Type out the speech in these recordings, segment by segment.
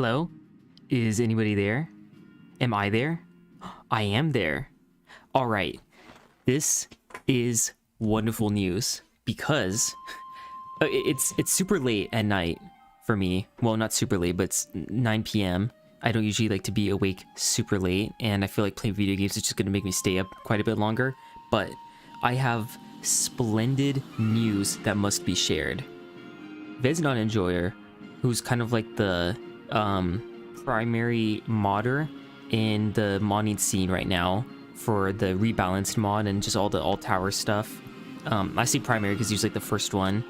Hello? Is anybody there? Am I there? I am there. All right. This is wonderful news because it's super late at night for me. Well, not super late, but it's 9 p.m. I don't usually like to be awake super late, and I feel like playing video games is just going to make me stay up quite a bit longer. But I have splendid news that must be shared. Vez'nan Enjoyer, who's kind of like the primary modder in the modding scene right now for the ReBBBalanced mod and just all the alt tower stuff. I say primary because he's like the first one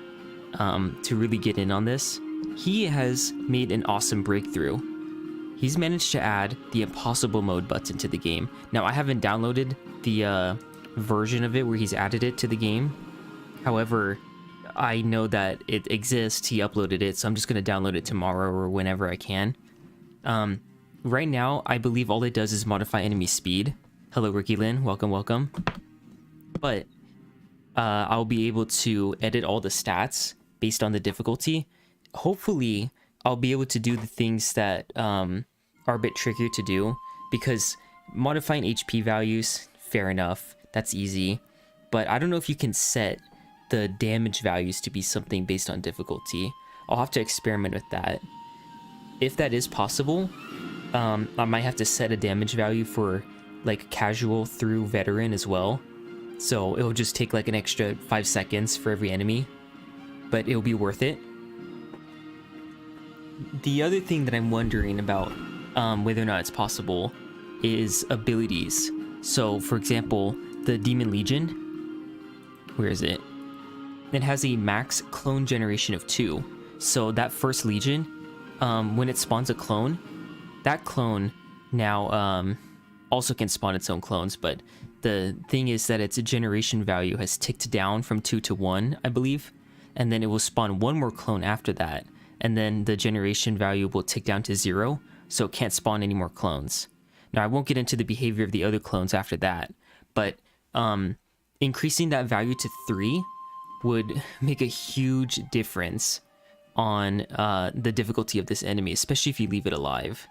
to really get in on this. He has made an awesome breakthrough. He's managed to add the impossible mode button to the game. Now, I haven't downloaded the version of it where he's added it to the game. However, I know that it exists. He uploaded it, so I'm just going to download it tomorrow or whenever I can. Right now, I believe all it does is modify enemy speed. Hello, Ricky Lynn. Welcome, welcome. But I'll be able to edit all the stats based on the difficulty. Hopefully, I'll be able to do the things that are a bit trickier to do, because modifying HP values, fair enough, that's easy. But I don't know if you can set the damage values to be something based on difficulty. I'll have to experiment with that. If that is possible, I might have to set a damage value for like casual through veteran as well. So it'll just take like an extra 5 seconds for every enemy, but it'll be worth it. The other thing that I'm wondering about whether or not it's possible is abilities. So for example, the Demon Legion, where is it? It has a max clone generation of 2. So that first Legion, when it spawns a clone, that clone now also can spawn its own clones, but the thing is that its generation value has ticked down from 2 to 1, I believe, and then it will spawn one more clone after that, and then the generation value will tick down to 0, so it can't spawn any more clones. Now, I won't get into the behavior of the other clones after that, but increasing that value to 3 would make a huge difference on the difficulty of this enemy, especially if you leave it alive.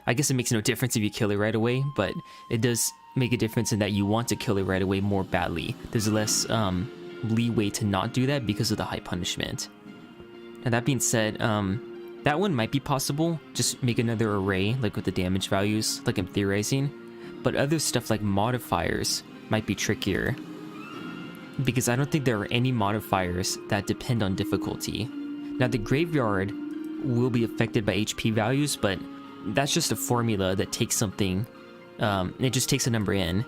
I guess it makes no difference if you kill it right away, but it does make a difference in that you want to kill it right away more badly. There's less leeway to not do that because of the high punishment. Now, that being said, that one might be possible. Just make another array, like with the damage values, like I'm theorizing. But other stuff like modifiers might be trickier, because I don't think there are any modifiers that depend on difficulty. Now, the graveyard will be affected by HP values, but that's just a formula that takes something, it just takes a number in.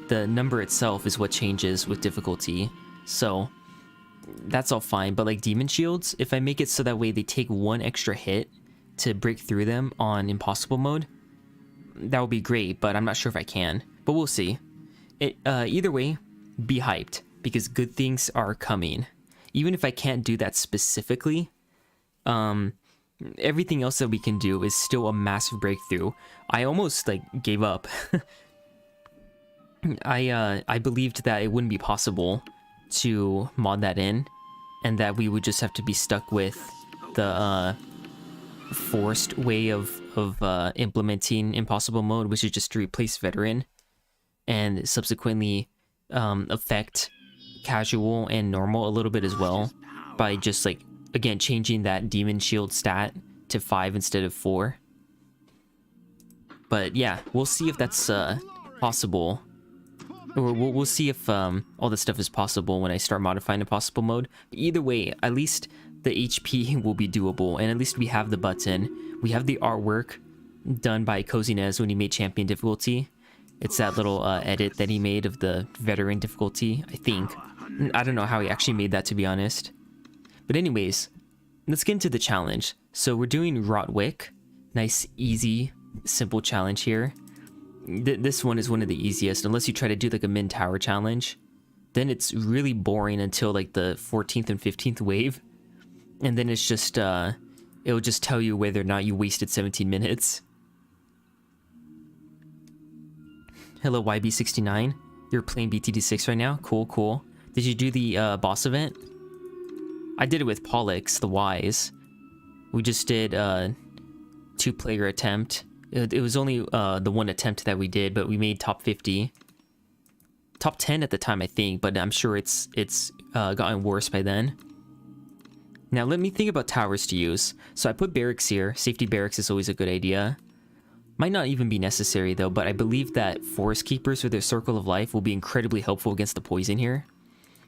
The number itself is what changes with difficulty, so that's all fine. But like demon shields, if I make it so that way they take 1 extra hit to break through them on impossible mode, that would be great, but I'm not sure if I can. But we'll see. Either way, be hyped, because good things are coming. Even if I can't do that specifically, everything else that we can do is still a massive breakthrough. I almost like gave up. I believed that it wouldn't be possible to mod that in, and that we would just have to be stuck with the forced way of implementing impossible mode, which is just to replace veteran and subsequently affect casual and normal a little bit as well, by just like, again, changing that demon shield stat to 5 instead of 4. But yeah, we'll see if that's possible, or we'll see if all this stuff is possible when I start modifying impossible mode. But either way, at least the HP will be doable, and at least we have the button. We have the artwork done by Cozinez when he made champion difficulty. It's that little edit that he made of the veteran difficulty, I think. I don't know how he actually made that, to be honest. But anyways, let's get into the challenge. So we're doing Rotwick. Nice, easy, simple challenge here. This one is one of the easiest, unless you try to do like a min tower challenge. Then it's really boring until like the 14th and 15th wave. And then it's just, it'll just tell you whether or not you wasted 17 minutes. Hello, YB69. You're playing BTD6 right now? Cool, cool. Did you do the boss event? I did it with Pollux, the Wise. We just did 2-player attempt. It was only the one attempt that we did, but we made top 50. Top 10 at the time, I think, but I'm sure it's gotten worse by then. Now, let me think about towers to use. So I put barracks here. Safety barracks is always a good idea. Might not even be necessary, though, but I believe that forest keepers with their circle of life will be incredibly helpful against the poison here.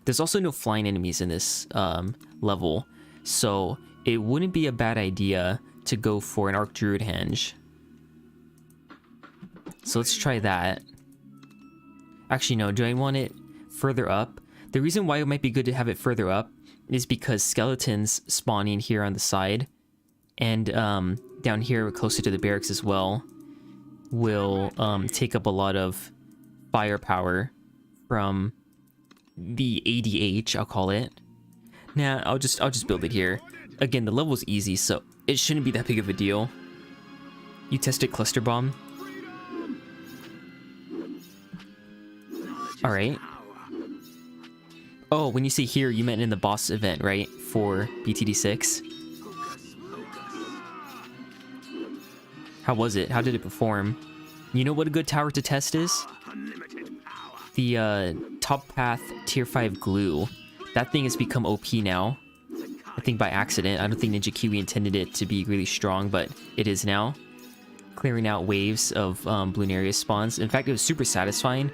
There's also no flying enemies in this level, so it wouldn't be a bad idea to go for an Archdruid Henge. So let's try that. Actually, no, do I want it further up? The reason why it might be good to have it further up is because skeletons spawning here on the side and down here closer to the barracks as well will take up a lot of firepower from the ADH, I'll call it. Nah, I'll just build it here. Again, the level's easy, so it shouldn't be that big of a deal. You tested cluster bomb. All right. Oh, when you say here, you meant in the boss event, right? For BTD6. How was it? How did it perform? You know what a good tower to test is? The top path tier 5 glue. That thing has become OP now. I think by accident. I don't think Ninja Kiwi intended it to be really strong, but it is now. Clearing out waves of Bloonarius spawns. In fact, it was super satisfying.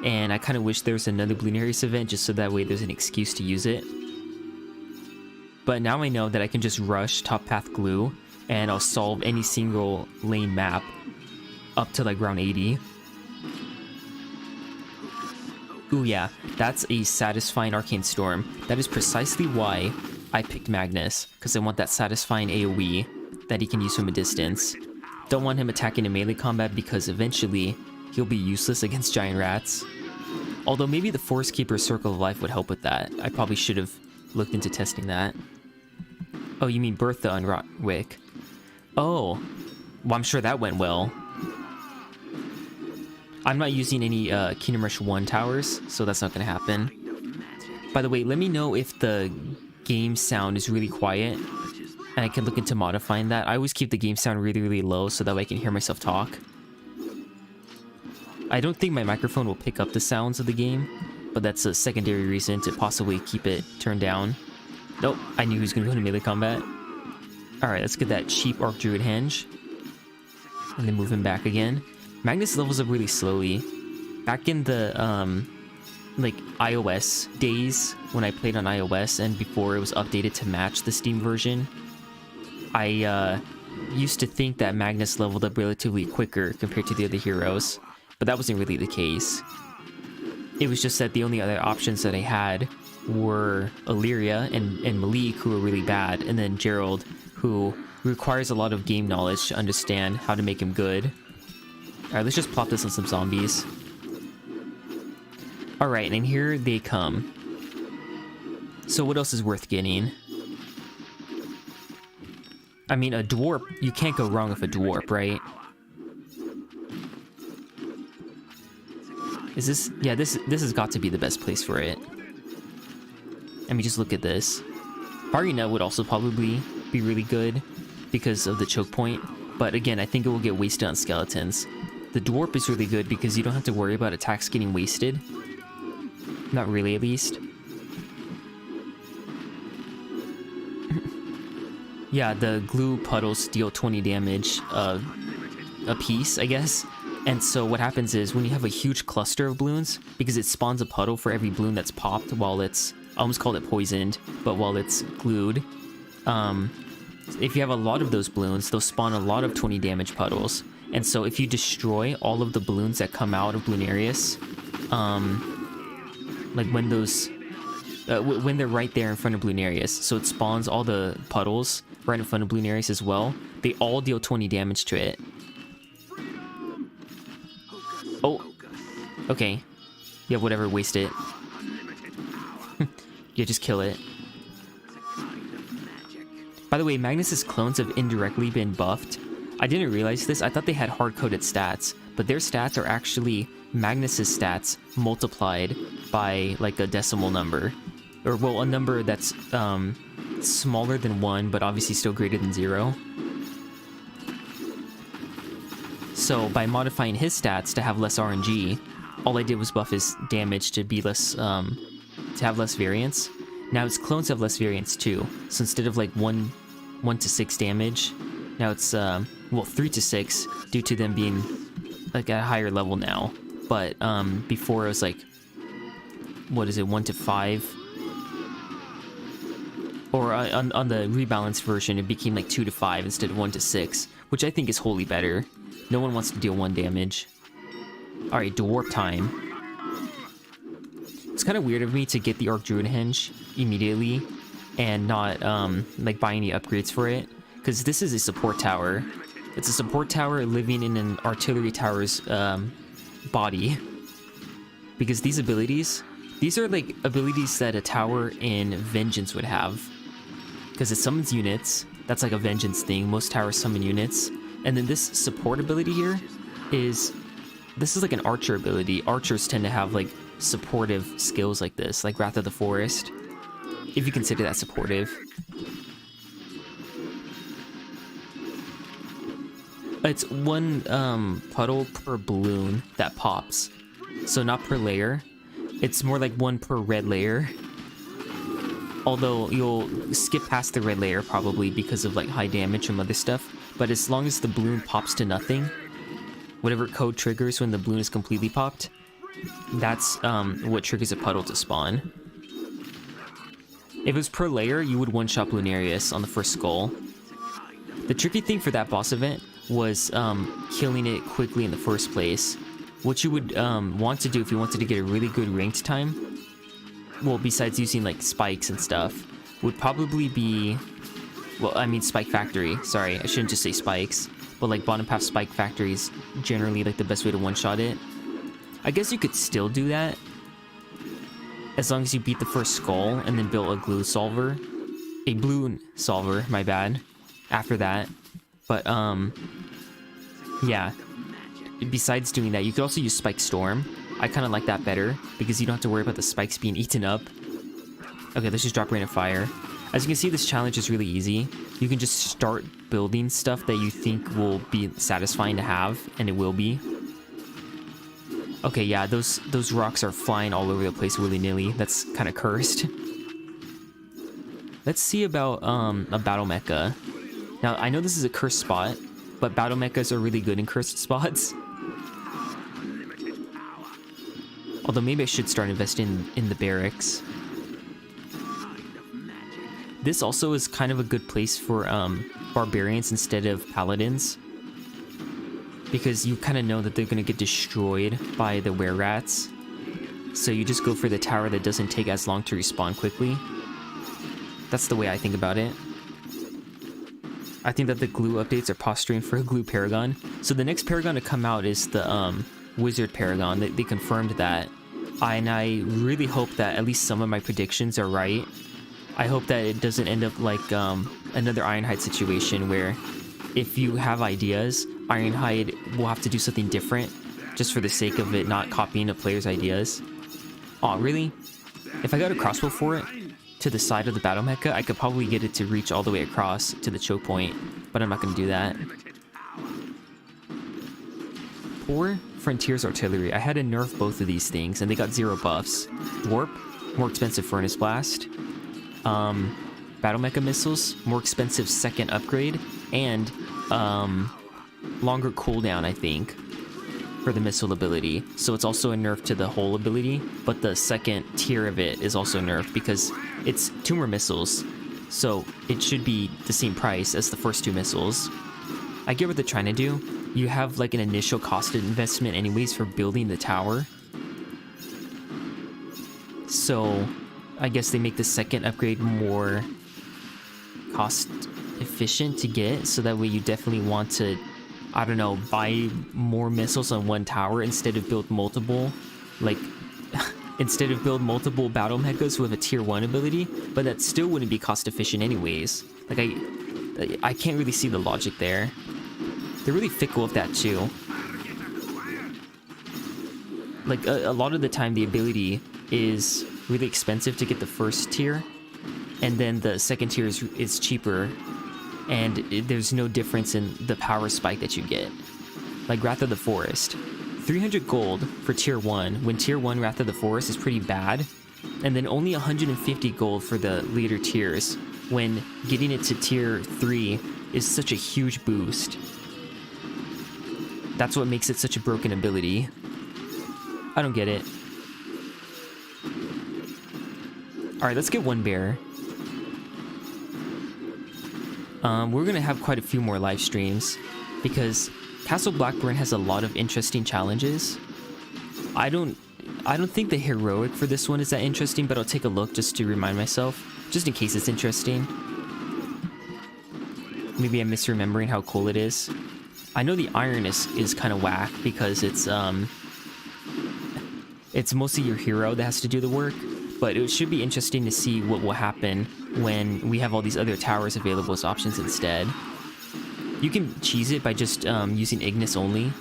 And I kind of wish there was another Bloonarius event just so that way there's an excuse to use it. But now I know that I can just rush top path glue and I'll solve any single lane map up to like round 80. Ooh yeah, that's a satisfying Arcane Storm. That is precisely why I picked Magnus, because I want that satisfying AoE that he can use from a distance. Don't want him attacking in melee combat because eventually he'll be useless against giant rats. Although maybe the Forest Keeper's Circle of Life would help with that. I probably should have looked into testing that. Oh, you mean Bertha and Wick. Oh, well, I'm sure that went well. I'm not using any Kingdom Rush 1 towers, so that's not going to happen. By the way, let me know if the game sound is really quiet, and I can look into modifying that. I always keep the game sound really, really low so that way I can hear myself talk. I don't think my microphone will pick up the sounds of the game, but that's a secondary reason to possibly keep it turned down. Nope, I knew he was going to go into melee combat. Alright, let's get that cheap Archdruid Henge. And then move him back again. Magnus levels up really slowly. Back in the, like, iOS days, when I played on iOS, and before it was updated to match the Steam version, I used to think that Magnus leveled up relatively quicker compared to the other heroes. But that wasn't really the case. It was just that the only other options that I had were Illyria and Malik, who were really bad, and then Gerald, who requires a lot of game knowledge to understand how to make him good. Alright, let's just plop this on some zombies. Alright, and here they come. So what else is worth getting? I mean, a dwarf, you can't go wrong with a dwarf, right? Is this... yeah, this has got to be the best place for it. I mean, just look at this. Fiery Net would also probably be really good because of the choke point, but again, I think it will get wasted on skeletons. The dwarf is really good because you don't have to worry about attacks getting wasted. Not really, at least. Yeah, the glue puddles deal 20 damage a piece, I guess. And so what happens is when you have a huge cluster of bloons, because it spawns a puddle for every bloon that's popped while it's, I almost called it poisoned, but while it's glued. If you have a lot of those bloons, they'll spawn a lot of 20 damage puddles. And so if you destroy all of the balloons that come out of Bloonarius, like when those, when they're right there in front of Bloonarius, so it spawns all the puddles right in front of Bloonarius as well, they all deal 20 damage to it. Oh, okay. Yeah, whatever, waste it. Yeah, just kill it. By the way, Magnus's clones have indirectly been buffed. I didn't realize this. I thought they had hard-coded stats, but their stats are actually Magnus's stats multiplied by like a decimal number. Or, well, a number that's smaller than 1, but obviously still greater than 0. So by modifying his stats to have less RNG, all I did was buff his damage to be less, to have less variance. Now his clones have less variance too. So instead of like 1 to 6 damage, now it's, well, 3 to 6 due to them being like at a higher level now. But before it was like, what is it, 1 to 5? Or on the rebalanced version, it became like 2 to 5 instead of 1 to 6, which I think is wholly better. No one wants to deal 1 damage. Alright, Dwarf time. It's kind of weird of me to get the Arc Druid Henge immediately and not like buy any upgrades for it, because this is a support tower. It's a support tower living in an artillery tower's body. Because these abilities, these are like abilities that a tower in Vengeance would have. Because it summons units. That's like a Vengeance thing. Most towers summon units. And then this support ability here is... This is like an archer ability. Archers tend to have like supportive skills like this. Like Wrath of the Forest. If you consider that supportive. It's 1 puddle per balloon that pops. So not per layer. It's more like 1 per red layer. Although you'll skip past the red layer probably because of like high damage from other stuff. But as long as the balloon pops to nothing, whatever code triggers when the balloon is completely popped, that's what triggers a puddle to spawn. If it was per layer, you would one-shot Bloonarius on the first skull. The tricky thing for that boss event was killing it quickly in the first place. What you would want to do if you wanted to get a really good ranked time, well, besides using like spikes and stuff, would probably be... Well, I mean Spike Factory. Sorry, I shouldn't just say spikes. But like bottom path Spike Factory is generally like the best way to one-shot it. I guess you could still do that, as long as you beat the first skull and then build a glue solver. A balloon solver, my bad. After that. But, yeah. Besides doing that, you could also use Spike Storm. I kind of like that better, because you don't have to worry about the spikes being eaten up. Okay, let's just drop Rain of Fire. As you can see, this challenge is really easy. You can just start building stuff that you think will be satisfying to have, and it will be. Okay, yeah, those rocks are flying all over the place willy-nilly. That's kind of cursed. Let's see about a battle mecha. Now, I know this is a cursed spot, but battle mechas are really good in cursed spots. Although maybe I should start investing in the barracks. This also is kind of a good place for barbarians instead of paladins, because you kind of know that they're going to get destroyed by the were-rats. So you just go for the tower that doesn't take as long to respawn quickly. That's the way I think about it. I think that the glue updates are posturing for a glue paragon. So the next paragon to come out is the wizard paragon. They confirmed that. And I really hope that at least some of my predictions are right. I hope that it doesn't end up like another Ironhide situation where if you have ideas, Ironhide will have to do something different just for the sake of it not copying a player's ideas. Aw, really? If I got a crossbow for it to the side of the battle mecha, I could probably get it to reach all the way across to the choke point, but I'm not going to do that. Poor Frontiers Artillery. I had to nerf both of these things, and they got 0 buffs. Warp, more expensive Furnace Blast. Battle Mecha Missiles, more expensive second upgrade, and longer cooldown, I think, for the missile ability. So it's also a nerf to the whole ability, but the second tier of it is also nerfed because it's 2 more missiles, so it should be the same price as the first 2 missiles. I get what they're trying to do. You have like an initial cost investment anyways for building the tower, so I guess they make the second upgrade more cost efficient to get, so that way you definitely want to, I don't know, buy more missiles on one tower instead of build multiple, like, instead of build multiple battle mechas with a tier 1 ability, but that still wouldn't be cost efficient anyways. Like, I can't really see the logic there. They're really fickle with that too. Like, a lot of the time the ability is really expensive to get the first tier, and then the second tier is cheaper, and there's no difference in the power spike that you get. like Wrath of the Forest. 300 gold for tier 1, when tier 1 Wrath of the Forest is pretty bad. And then only 150 gold for the later tiers, when getting it to tier 3 is such a huge boost. That's what makes it such a broken ability. I don't get it. Alright, let's get one bear. We're gonna have quite a few more live streams because Castle Blackburn has a lot of interesting challenges. I don't think the heroic for this one is that interesting, but I'll take a look just to remind myself, just in case it's interesting. Maybe I'm misremembering how cool it is. I know the iron is kind of whack because it's mostly your hero that has to do the work, but it should be interesting to see what will happen when we have all these other towers available as options instead. You can cheese it by just using Ignis only.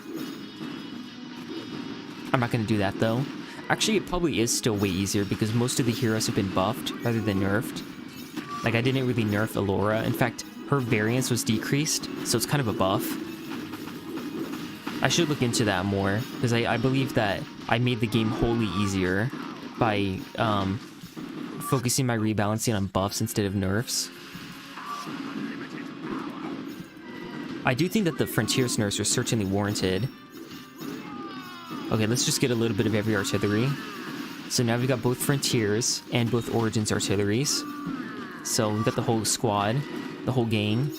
I'm not going to do that though. Actually, it probably is still way easier because most of the heroes have been buffed rather than nerfed. Like, I didn't really nerf Alora. In fact, her variance was decreased, so it's kind of a buff. I should look into that more, because I believe that I made the game wholly easier by focusing my rebalancing on buffs instead of nerfs. I do think that the Frontiers nerfs are certainly warranted. Okay, let's just get a little bit of every artillery. So now we've got both Frontiers and both Origins artilleries. So we've got the whole squad, the whole gang.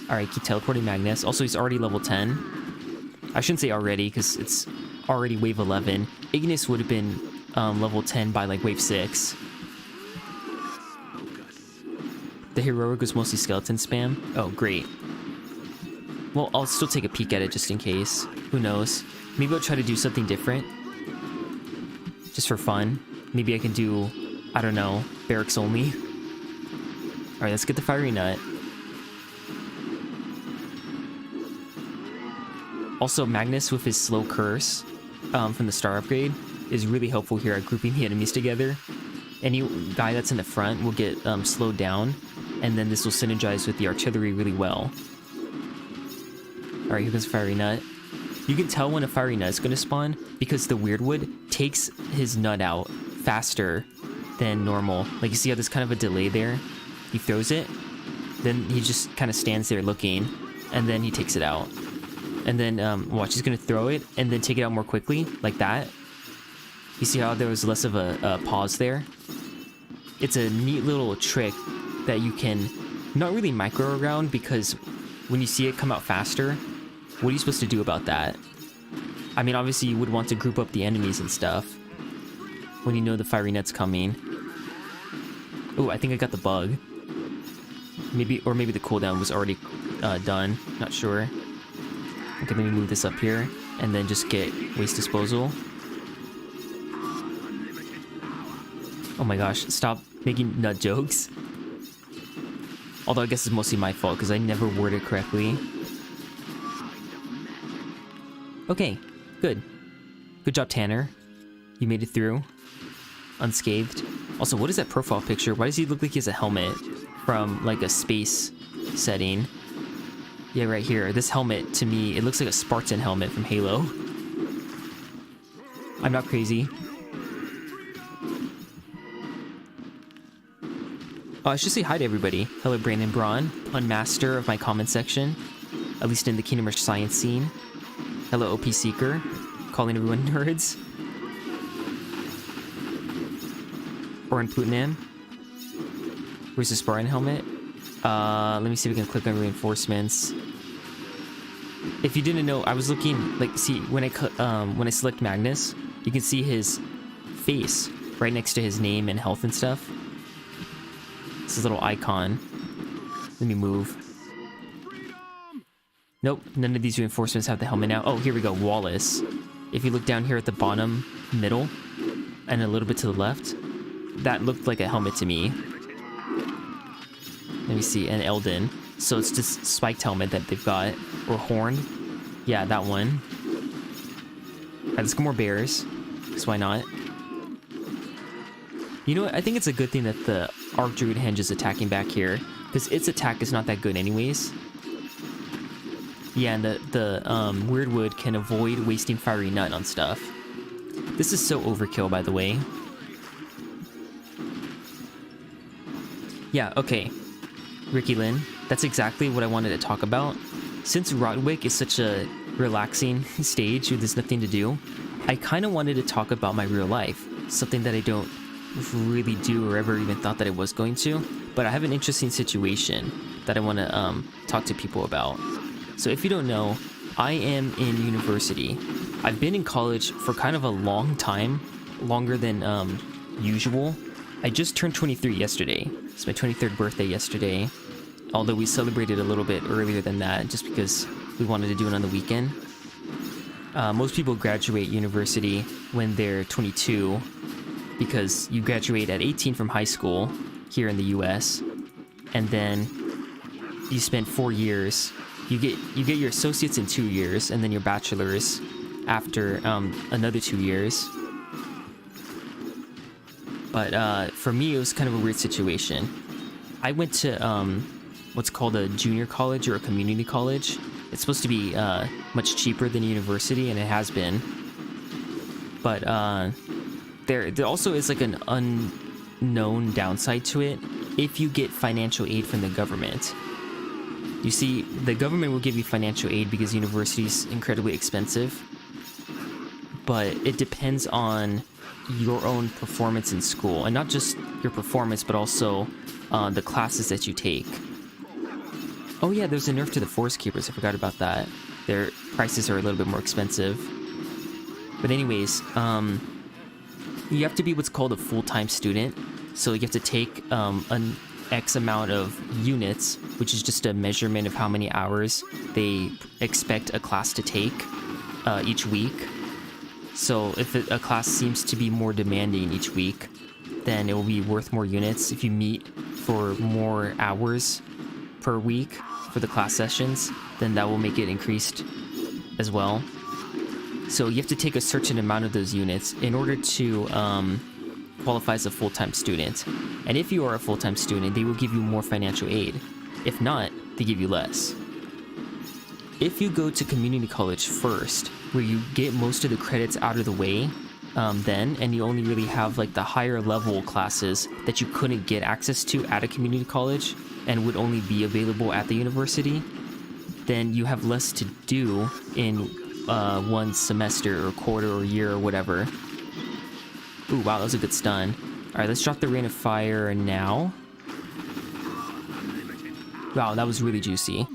Alright, keep teleporting Magnus. Also, he's already level 10. I shouldn't say already, because it's already wave 11. Ignis would have been level 10 by like wave 6. The heroic was mostly skeleton spam. Oh, great. Well, I'll still take a peek at it just in case. Who knows? Maybe I'll try to do something different. Just for fun. Maybe I can do, I don't know, barracks only. Alright, let's get the fiery nut. Also, Magnus with his slow curse from the star upgrade is really helpful here at grouping the enemies together. Any guy that's in the front will get slowed down, and then this will synergize with the artillery really well. Alright, here comes Fiery Nut. You can tell when a Fiery Nut is going to spawn because the Weirdwood takes his nut out faster than normal. Like, you see how there's kind of a delay there? He throws it, then he just kind of stands there looking, and then he takes it out. And then, watch, he's going to throw it, and then take it out more quickly, like that. You see how there was less of a pause there? It's a neat little trick that you can not really micro around, because when you see it come out faster, what are you supposed to do about that? I mean, obviously you would want to group up the enemies and stuff when you know the Fiery Nut's coming. Oh, I think I got the bug. Maybe the cooldown was already done. Not sure. Okay, let me move this up here and then just get waste disposal. Oh my gosh, stop making nut jokes. Although I guess it's mostly my fault because I never word it correctly. Okay, good. Good job, Tanner. You made it through. Unscathed. Also, what is that profile picture? Why does he look like he has a helmet from, like, a space setting? Yeah, right here. This helmet, to me, it looks like a Spartan helmet from Halo. I'm not crazy. Oh, I should say hi to everybody. Hello, Brandon Braun, pun master of my comment section, at least in the Kingdom Rush science scene. Hello, OP Seeker, calling everyone nerds. Orin Plutonam. Where's the Spartan helmet? Let me see if we can click on reinforcements. If you didn't know, I was looking, like, see, when I select Magnus, you can see his face right next to his name and health and stuff. This is a little icon. Let me move. Nope, none of these reinforcements have the helmet now. Oh, here we go, Wallace. If you look down here at the bottom middle, and a little bit to the left, that looked like a helmet to me. Let me see, and Eldon. So it's this spiked helmet that they've got, or horned. Yeah, that one. Alright, let's get more bears, because why not? You know what, I think it's a good thing that the Archdruid Henge is attacking back here, because its attack is not that good anyways. Yeah, and the Weirdwood can avoid wasting Fiery Nut on stuff. This is so overkill, by the way. Yeah, okay. Ricky Lynn, that's exactly what I wanted to talk about. Since Rodwick is such a relaxing stage where there's nothing to do, I kind of wanted to talk about my real life. Something that I don't really do or ever even thought that I was going to. But I have an interesting situation that I want to talk to people about. So if you don't know, I am in university. I've been in college for kind of a long time, longer than usual. I just turned 23 yesterday. It's my 23rd birthday yesterday, although we celebrated a little bit earlier than that just because we wanted to do it on the weekend. Most people graduate university when they're 22 because you graduate at 18 from high school here in the US, and then you spend 4 years. You get your associates in 2 years, and then your bachelor's after another 2 years. But for me, it was kind of a weird situation. I went to what's called a junior college or a community college. It's supposed to be much cheaper than university, and it has been. But there also is like an unknown downside to it if you get financial aid from the government. You see, the government will give you financial aid because university is incredibly expensive, but it depends on your own performance in school, and not just your performance, but also the classes that you take. Oh yeah, there's a nerf to the Forest Keepers. I forgot about that. Their prices are a little bit more expensive. But anyways, you have to be what's called a full-time student. So you have to take an X amount of units, which is just a measurement of how many hours they expect a class to take each week. So if a class seems to be more demanding each week, then it will be worth more units. If you meet for more hours per week for the class sessions, then that will make it increased as well. So you have to take a certain amount of those units in order to qualify as a full-time student. And if you are a full-time student, they will give you more financial aid. If not, they give you less. If you go to community college first, where you get most of the credits out of the way, and you only really have like the higher level classes that you couldn't get access to at a community college and would only be available at the university, then you have less to do in one semester or quarter or year or whatever. Ooh, wow, that was a good stun. Alright, let's drop the Rain of Fire now. Wow, that was really juicy.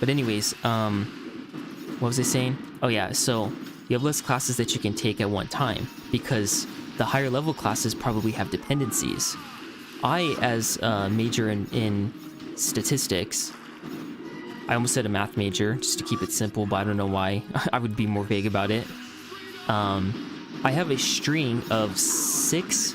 But anyways, what was I saying? Oh yeah, so you have less classes that you can take at one time because the higher level classes probably have dependencies. I, as a major in statistics, I almost said a math major just to keep it simple, but I don't know why. I would be more vague about it. I have a string of six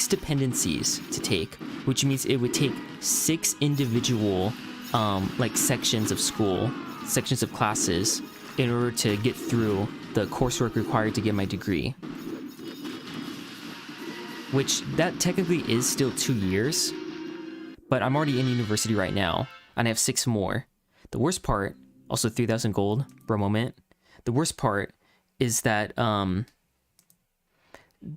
dependencies to take, which means it would take 6 individual like sections of school, sections of classes, in order to get through the coursework required to get my degree. Which, that technically is still 2 years, but I'm already in university right now, and I have 6 more. The worst part, also 3,000 gold for a moment, the worst part is that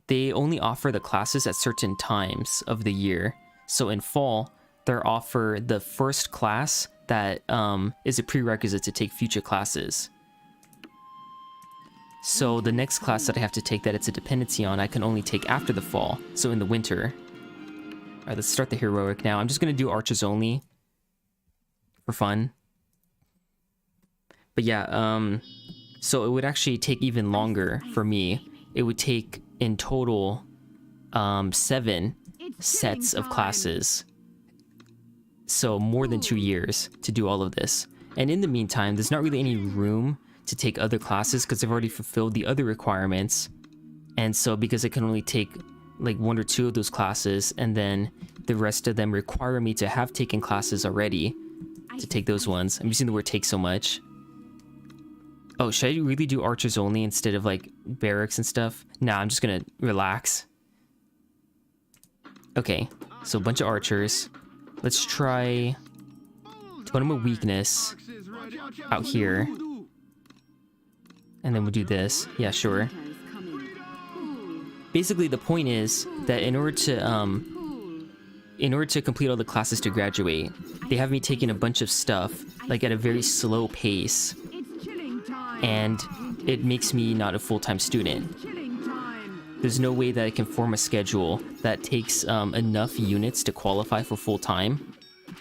they only offer the classes at certain times of the year. So in fall, they're offer the first class that is a prerequisite to take future classes. So the next class that I have to take that it's a dependency on, I can only take after the fall, so in the winter. Alright, let's start the heroic now. I'm just going to do archers only for fun. But yeah, so it would actually take even longer for me. It would take in total 7 sets of classes. So more than 2 years to do all of this. And in the meantime, there's not really any room to take other classes because I've already fulfilled the other requirements. And so because I can only take like 1 or 2 of those classes, and then the rest of them require me to have taken classes already to take those ones. I'm using the word take so much. Oh, should I really do archers only instead of like barracks and stuff? Nah, I'm just gonna relax. Okay, so a bunch of archers. Let's try put him a weakness out here. And then we'll do this. Yeah, sure. Basically, the point is that in order to complete all the classes to graduate, they have me taking a bunch of stuff, like at a very slow pace. And it makes me not a full-time student. There's no way that I can form a schedule that takes enough units to qualify for full-time,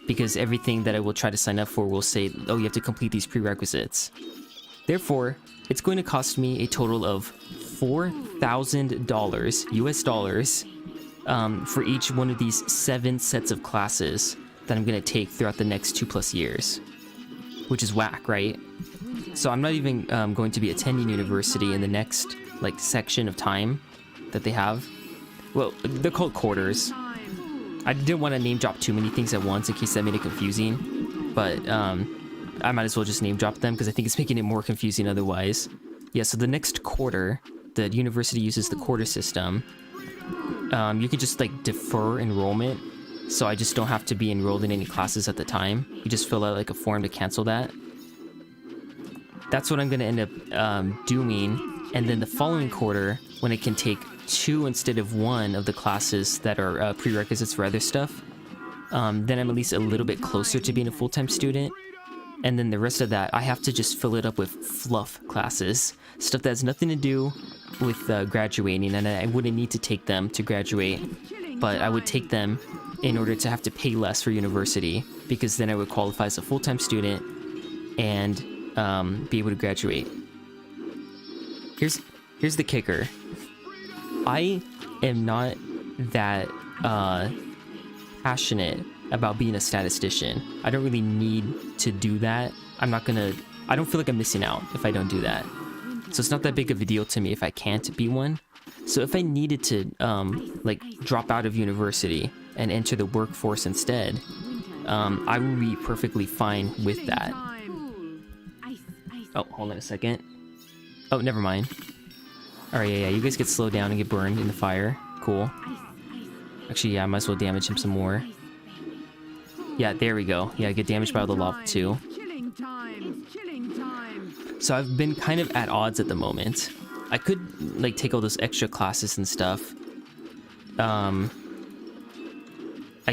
because everything that I will try to sign up for will say, oh, you have to complete these prerequisites. Therefore, it's going to cost me a total of $4,000 US dollars for each one of these 7 sets of classes that I'm going to take throughout the next 2+ years, which is whack, right? So I'm not even going to be attending university in the next like section of time that they have. Well, they're called quarters. I didn't want to name drop too many things at once in case that made it confusing, but I might as well just name drop them because I think it's making it more confusing otherwise. Yeah, so the next quarter, the university uses the quarter system. You can just like defer enrollment, so I just don't have to be enrolled in any classes at the time. You just fill out like a form to cancel that. That's what I'm going to end up doing, and then the following quarter, when I can take 2 instead of 1 of the classes that are prerequisites for other stuff, then I'm at least a little bit closer to being a full-time student. And then the rest of that, I have to just fill it up with fluff classes, stuff that has nothing to do with graduating, and I wouldn't need to take them to graduate, but I would take them in order to have to pay less for university, because then I would qualify as a full-time student and be able to graduate. Here's the kicker. I am not that passionate about being a statistician. I don't really need to do that. I don't feel like I'm missing out if I don't do that. So it's not that big of a deal to me if I can't be one. So if I needed to like drop out of university and enter the workforce instead, I would be perfectly fine with that. Oh, hold on a second. Oh, never mind. Alright, yeah, you guys get slowed down and get burned in the fire. Cool. Actually, yeah, I might as well damage him some more. Yeah, there we go. Yeah, I get damaged by all the lava too. So I've been kind of at odds at the moment. I could, like, take all those extra classes and stuff. I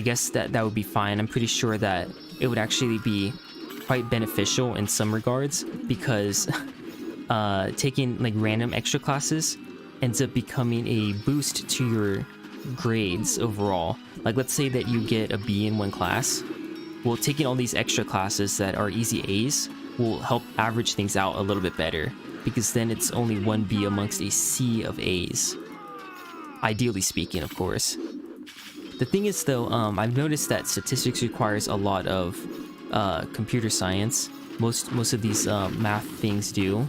guess that would be fine. I'm pretty sure that it would actually be quite beneficial in some regards, because taking like random extra classes ends up becoming a boost to your grades overall. Like, let's say that you get a B in one class. Well, taking all these extra classes that are easy A's will help average things out a little bit better, because then it's only one B amongst a sea of A's. Ideally speaking, of course. The thing is though, I've noticed that statistics requires a lot of computer science. Most of these math things do.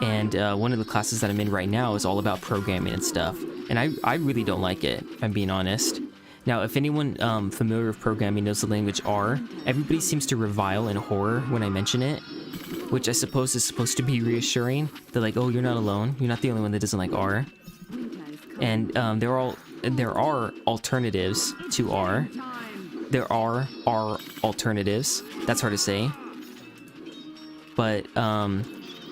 And one of the classes that I'm in right now is all about programming and stuff. And I really don't like it, if I'm being honest. Now, if anyone familiar with programming knows the language R, everybody seems to revile in horror when I mention it, which I suppose is supposed to be reassuring. They're like, oh, you're not alone. You're not the only one that doesn't like R. And there are alternatives to R. There are R alternatives. That's hard to say. But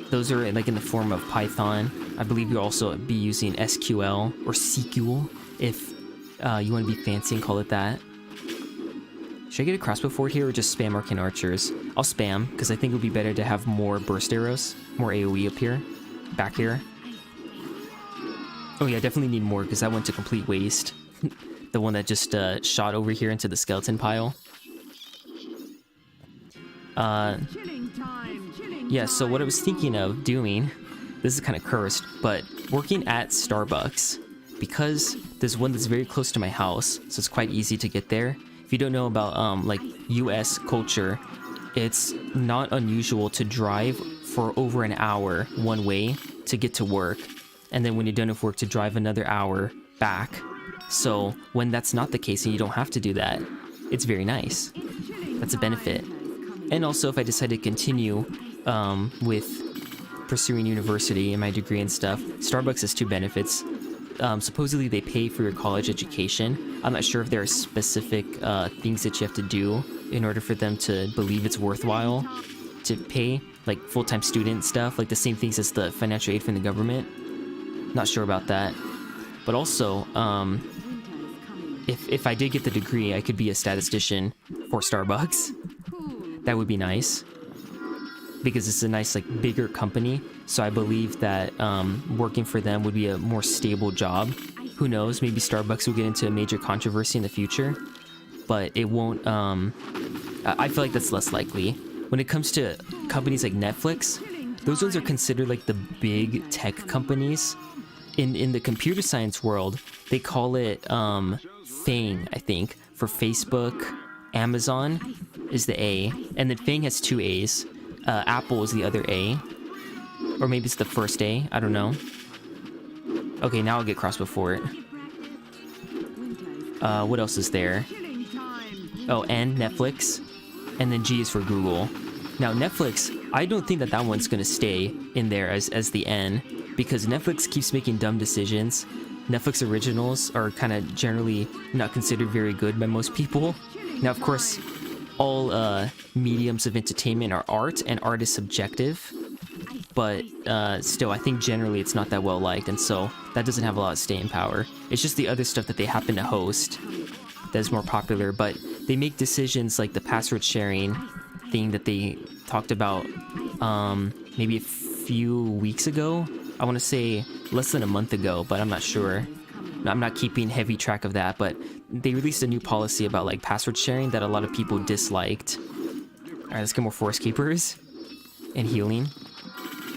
those are like in the form of Python. I believe you'll also be using SQL or SQL if you want to be fancy and call it that. Should I get a crossbow fort here or just spam arcane archers? I'll spam, because I think it would be better to have more burst arrows, more AoE up here, back here. Oh yeah, I definitely need more, because that went to complete waste. The one that just shot over here into the skeleton pile. Yeah, so what I was thinking of doing, this is kind of cursed, but working at Starbucks, because there's one that's very close to my house, so it's quite easy to get there. If you don't know about like US culture, it's not unusual to drive for over an hour one way to get to work, and then when you're done with work to drive another hour back. So when that's not the case and you don't have to do that, it's very nice. That's a benefit. And also, if I decide to continue with pursuing university and my degree and stuff, Starbucks has 2 benefits. Supposedly they pay for your college education. I'm not sure if there are specific things that you have to do in order for them to believe it's worthwhile to pay, like full-time student stuff, like the same things as the financial aid from the government. Not sure about that. But also, if I did get the degree, I could be a statistician for Starbucks. That would be nice. Because it's a nice, like, bigger company. So I believe that working for them would be a more stable job. Who knows, maybe Starbucks will get into a major controversy in the future. But it won't, I feel like that's less likely. When it comes to companies like Netflix, those ones are considered like the big tech companies. In the computer science world, they call it FANG, I think, for Facebook. Amazon is the A, and then FANG has 2 A's. Apple is the other A, or maybe it's the first A, I don't know. Okay, now I'll get crossed before it. What else is there? Oh, N, Netflix, and then G is for Google. Now Netflix, I don't think that one's gonna stay in there as the N, because Netflix keeps making dumb decisions. Netflix originals are kind of generally not considered very good by most people. Now, of course, all mediums of entertainment are art, and art is subjective. But still, I think generally it's not that well liked, and so that doesn't have a lot of staying power. It's just the other stuff that they happen to host that is more popular, but they make decisions like the password sharing thing that they talked about maybe a few weeks ago. I want to say less than a month ago, but I'm not sure. I'm not keeping heavy track of that, but they released a new policy about like password sharing that a lot of people disliked. All right, let's get more forest keepers and healing.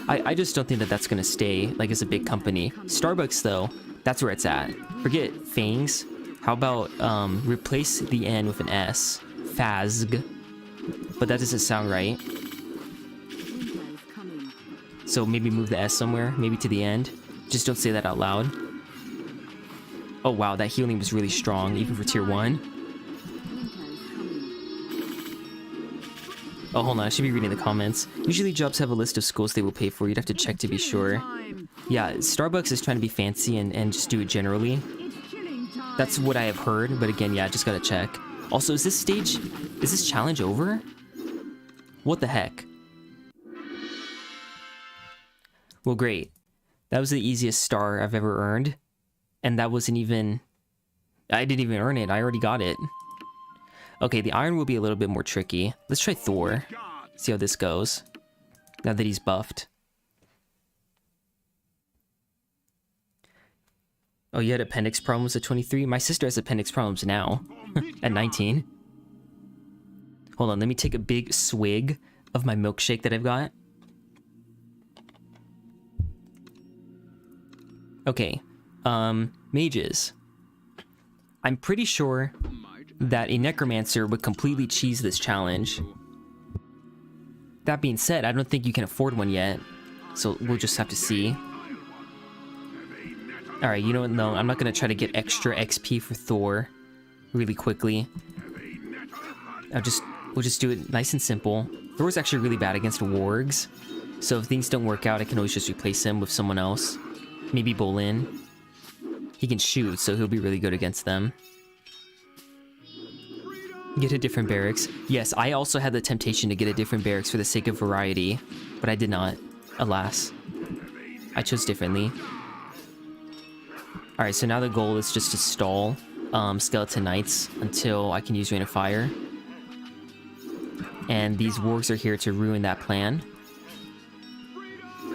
I just don't think that that's gonna stay like as a big company. Starbucks though, that's where it's at. Forget fangs. How about replace the N with an S, Fazg, but that doesn't sound right. So maybe move the S somewhere, maybe to the end. Just don't say that out loud. Oh wow, that healing was really strong, even for tier 1. Oh, hold on, I should be reading the comments. Usually jobs have a list of schools they will pay for. You'd have to check to be sure. Yeah, Starbucks is trying to be fancy and just do it generally. That's what I have heard, but again, yeah, I just gotta check. Also, is this challenge over? What the heck? Well, great. That was the easiest star I've ever earned. And that wasn't even... I didn't even earn it, I already got it. Okay, the iron will be a little bit more tricky. Let's try Thor. See how this goes. Now that he's buffed. Oh, you had appendix problems at 23? My sister has appendix problems now. At 19. Hold on, let me take a big swig of my milkshake that I've got. Okay. Mages. I'm pretty sure that a necromancer would completely cheese this challenge. That being said, I don't think you can afford one yet, so we'll just have to see. Alright, you know what? No, I'm not gonna try to get extra XP for Thor really quickly. We'll just do it nice and simple. Thor's actually really bad against wargs, so if things don't work out, I can always just replace him with someone else. Maybe Bolin. He can shoot, so he'll be really good against them. Get a different barracks. Yes, I also had the temptation to get a different barracks for the sake of variety, but I did not, alas. I chose differently. Alright, so now the goal is just to stall Skeleton Knights until I can use Rain of Fire. And these wargs are here to ruin that plan.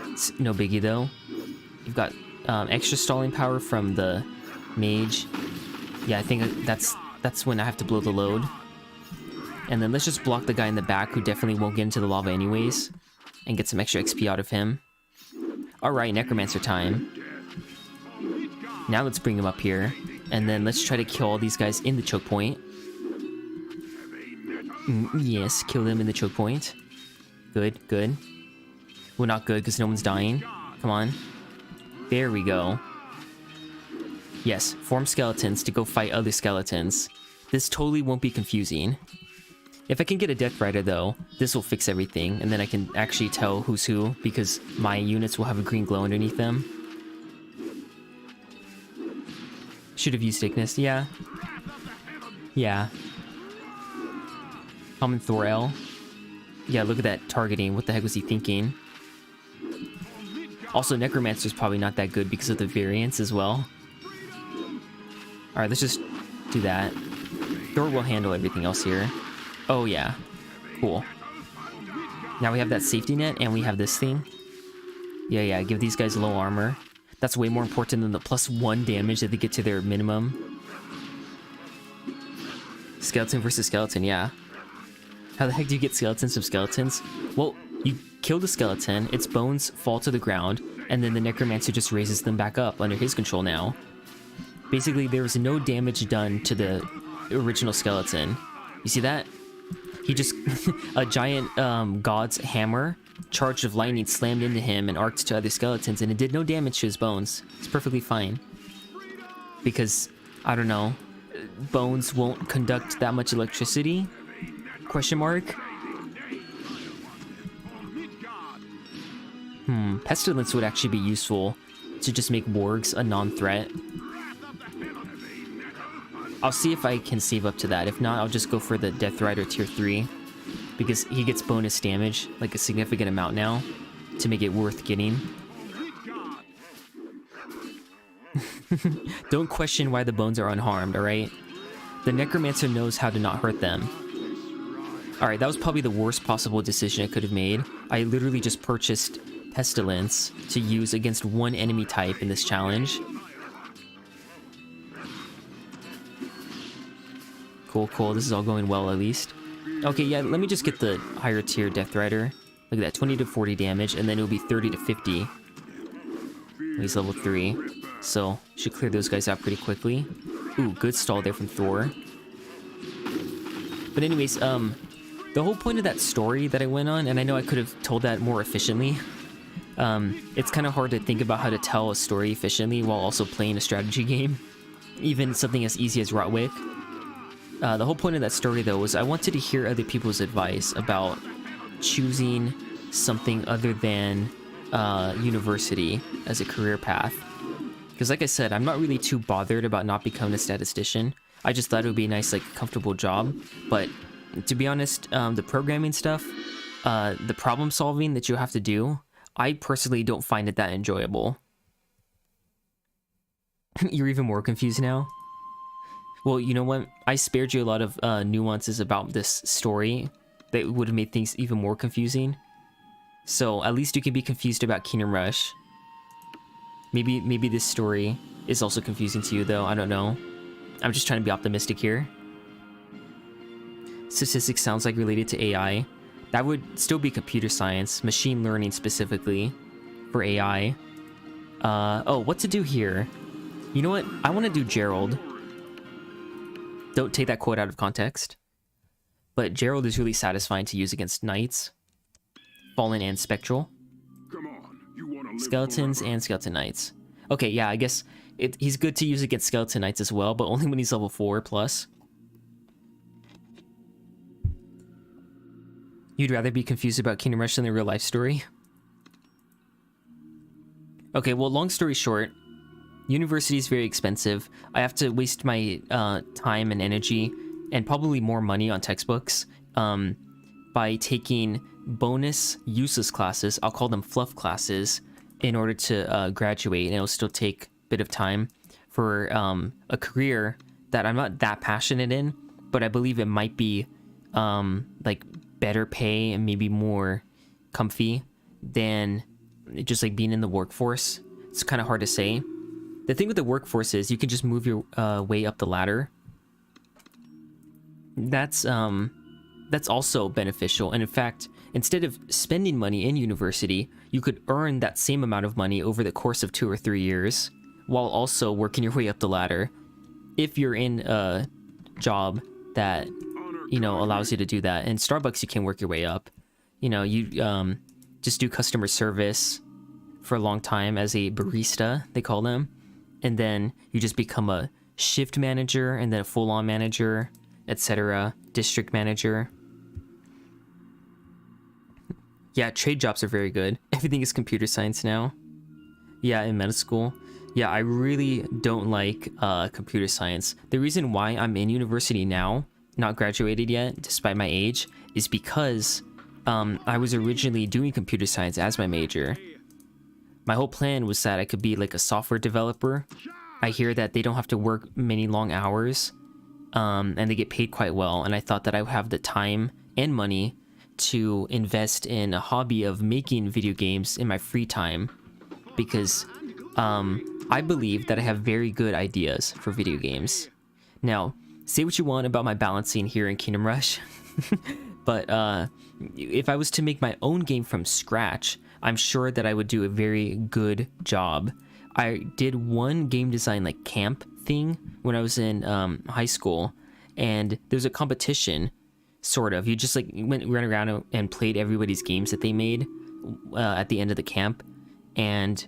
It's no biggie though. You've got extra stalling power from the mage. Yeah, I think that's when I have to blow the load. And then let's just block the guy in the back who definitely won't get into the lava anyways, and get some extra XP out of him. Alright, Necromancer time. Now let's bring him up here, and then let's try to kill all these guys in the choke point. Yes, kill them in the choke point. Good, good. Well, not good, because no one's dying. Come on. There we go. Yes, form skeletons to go fight other skeletons. This totally won't be confusing. If I can get a Death Rider, though, this will fix everything, and then I can actually tell who's who, because my units will have a green glow underneath them. Should have used Ignis, yeah. Yeah. Common Thorel. Yeah, look at that targeting. What the heck was he thinking? Also, Necromancer's probably not that good because of the variance as well. Alright, let's just do that. Thor will handle everything else here. Oh, yeah. Cool. Now we have that safety net, and we have this thing. Yeah, give these guys low armor. That's way more important than the +1 damage that they get to their minimum. Skeleton versus skeleton, yeah. How the heck do you get skeletons from skeletons? Well, you kill the skeleton, its bones fall to the ground, and then the Necromancer just raises them back up under his control now. Basically, there was no damage done to the original skeleton. You see that? He just... a giant god's hammer, charged of lightning, slammed into him and arced to other skeletons, and it did no damage to his bones. It's perfectly fine. Because, I don't know, bones won't conduct that much electricity? Question mark? Pestilence would actually be useful to just make wargs a non-threat. I'll see if I can save up to that. If not, I'll just go for the Death Rider tier 3. Because he gets bonus damage, like a significant amount now, to make it worth getting. Don't question why the bones are unharmed, alright? The Necromancer knows how to not hurt them. Alright, that was probably the worst possible decision I could have made. I literally just purchased Pestilence to use against one enemy type in this challenge. Cool. This is all going well, at least. Okay, yeah, let me just get the higher tier Death Rider. Look at that, 20 to 40 damage, and then it'll be 30 to 50. He's level 3. So, should clear those guys out pretty quickly. Ooh, good stall there from Thor. But anyways, the whole point of that story that I went on, and I know I could have told that more efficiently. It's kind of hard to think about how to tell a story efficiently while also playing a strategy game. Even something as easy as Rotwick. The whole point of that story, though, was I wanted to hear other people's advice about choosing something other than university as a career path. Because like I said, I'm not really too bothered about not becoming a statistician. I just thought it would be a nice, like, comfortable job. But to be honest, the programming stuff, the problem solving that you have to do, I personally don't find it that enjoyable. You're even more confused now? Well, you know what? I spared you a lot of nuances about this story that would have made things even more confusing. So at least you can be confused about Kingdom Rush. Maybe this story is also confusing to you, though. I don't know. I'm just trying to be optimistic here. Statistics sounds like related to AI. That would still be computer science, machine learning specifically for AI. Oh, what to do here? You know what? I want to do Gerald. Don't take that quote out of context. But Gerald is really satisfying to use against knights. Fallen and spectral. Skeletons and skeleton knights. Okay, yeah, I guess he's good to use against skeleton knights as well, but only when he's level 4 plus. You'd rather be confused about Kingdom Rush than the real life story? Okay, well, long story short, university is very expensive. I have to waste my time and energy, and probably more money on textbooks, by taking bonus useless classes, I'll call them fluff classes, in order to graduate, and it'll still take a bit of time for a career that I'm not that passionate in, but I believe it might be like better pay and maybe more comfy than just like being in the workforce. It's kind of hard to say. The thing with the workforce is you can just move your way up the ladder. That's also beneficial, and in fact, instead of spending money in university, you could earn that same amount of money over the course of 2 or 3 years, while also working your way up the ladder. If you're in a job that, you know, allows you to do that. In Starbucks, you can work your way up. You know, you just do customer service for a long time as a barista, they call them. And then you just become a shift manager, and then a full-on manager, etc. District manager. Yeah, trade jobs are very good. Everything is computer science now. Yeah, in medical school. Yeah, I really don't like computer science. The reason why I'm in university now not graduated yet, despite my age, is because I was originally doing computer science as my major. My whole plan was that I could be like a software developer. I hear that they don't have to work many long hours, and they get paid quite well, and I thought that I would have the time and money to invest in a hobby of making video games in my free time, because I believe that I have very good ideas for video games. Now, say what you want about my balancing here in Kingdom Rush, but if I was to make my own game from scratch, I'm sure that I would do a very good job. I did one game design like camp thing when I was in high school, and there was a competition, sort of. You just like ran around and played everybody's games that they made at the end of the camp, and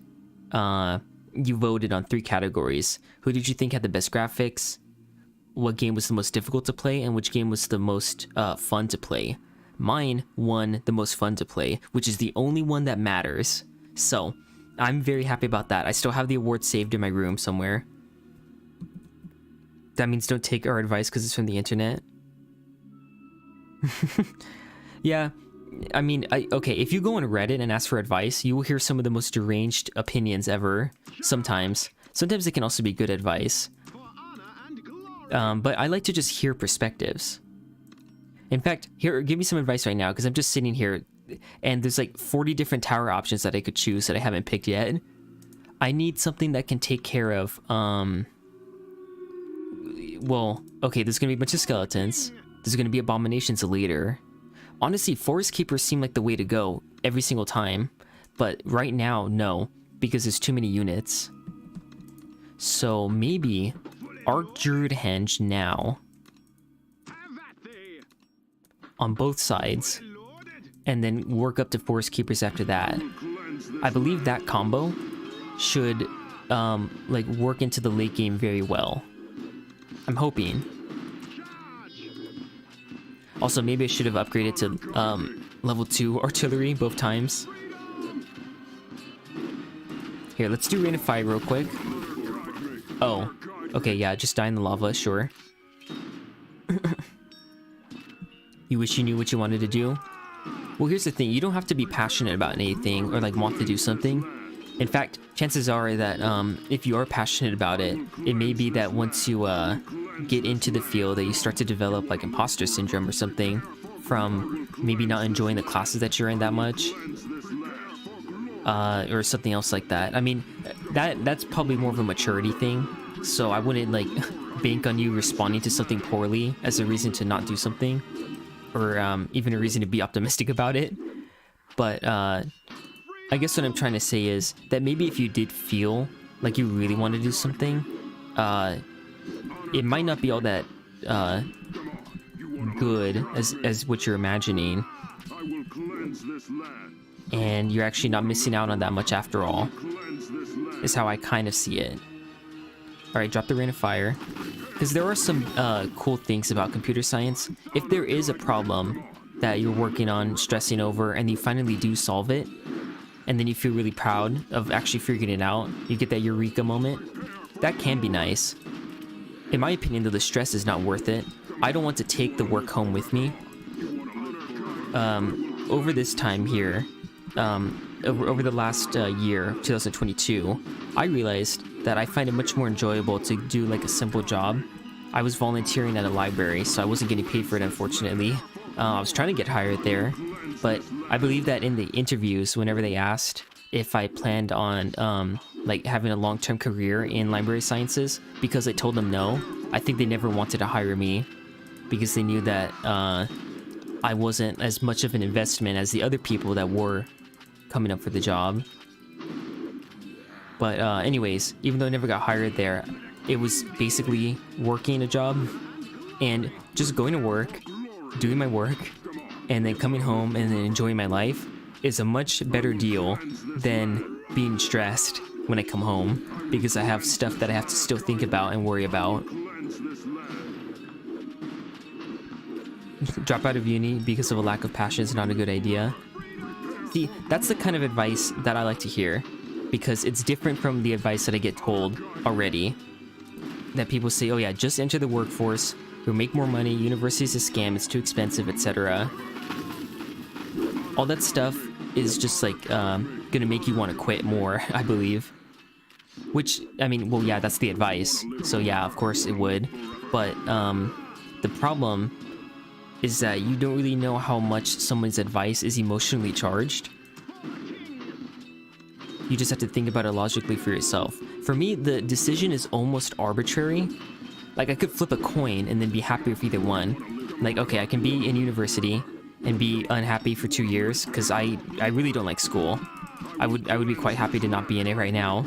you voted on 3 categories. Who did you think had the best graphics? What game was the most difficult to play? And which game was the most fun to play? Mine won the most fun to play, which is the only one that matters. So, I'm very happy about that. I still have the award saved in my room somewhere. That means don't take our advice because it's from the internet. Yeah, I mean, okay, if you go on Reddit and ask for advice, you will hear some of the most deranged opinions ever. Sometimes it can also be good advice. But I like to just hear perspectives. In fact, here, give me some advice right now, because I'm just sitting here, and there's like 40 different tower options that I could choose that I haven't picked yet. I need something that can take care of, well, okay, there's gonna be a bunch of skeletons. There's gonna be abominations later. Honestly, Forest Keepers seem like the way to go every single time, but right now, no, because there's too many units. So maybe Arc Druid Henge now on both sides, and then work up to Forest Keepers after that. I believe that combo should like work into the late game very well. I'm hoping. Also, maybe I should have upgraded to level 2 artillery both times. Here, let's do Rain of Fire real quick. Oh, okay, yeah, just die in the lava, sure. You wish you knew what you wanted to do? Well, here's the thing, you don't have to be passionate about anything or like want to do something. In fact, chances are that if you are passionate about it, it may be that once you get into the field that you start to develop like imposter syndrome or something from maybe not enjoying the classes that you're in that much. Or something else like that. I mean, that's probably more of a maturity thing, so I wouldn't like bank on you responding to something poorly as a reason to not do something, or even a reason to be optimistic about it. But I guess what I'm trying to say is that maybe if you did feel like you really want to do something, it might not be all that good as what you're imagining, and you're actually not missing out on that much after all, is how I kind of see it. Alright, drop the Rain of Fire, because there are some cool things about computer science. If there is a problem that you're working on, stressing over, and you finally do solve it, and then you feel really proud of actually figuring it out, you get that eureka moment, that can be nice. In my opinion, though, the stress is not worth it. I don't want to take the work home with me. Over this time here, over the last year, 2022, I realized that I find it much more enjoyable to do like a simple job. I was volunteering at a library, so I wasn't getting paid for it, unfortunately. I was trying to get hired there, but I believe that in the interviews, whenever they asked if I planned on like having a long-term career in library sciences, because I told them no, I think they never wanted to hire me because they knew that I wasn't as much of an investment as the other people that were coming up for the job. But anyways, even though I never got hired there, it was basically working a job and just going to work, doing my work, and then coming home and then enjoying my life is a much better deal than being stressed when I come home, because I have stuff that I have to still think about and worry about. Drop out of uni because of a lack of passion is not a good idea. See, that's the kind of advice that I like to hear, because it's different from the advice that I get told already. That people say, oh yeah, just enter the workforce, You'll make more money, university's a scam, it's too expensive, etc. All that stuff is just like gonna make you want to quit more, I believe. Which, I mean, well, yeah, that's the advice. So yeah, of course it would. But the problem is that you don't really know how much someone's advice is emotionally charged. You just have to think about it logically for yourself. For me, the decision is almost arbitrary. Like, I could flip a coin and then be happy with either one. Like, okay, I can be in university and be unhappy for 2 years because I really don't like school. I would be quite happy to not be in it right now.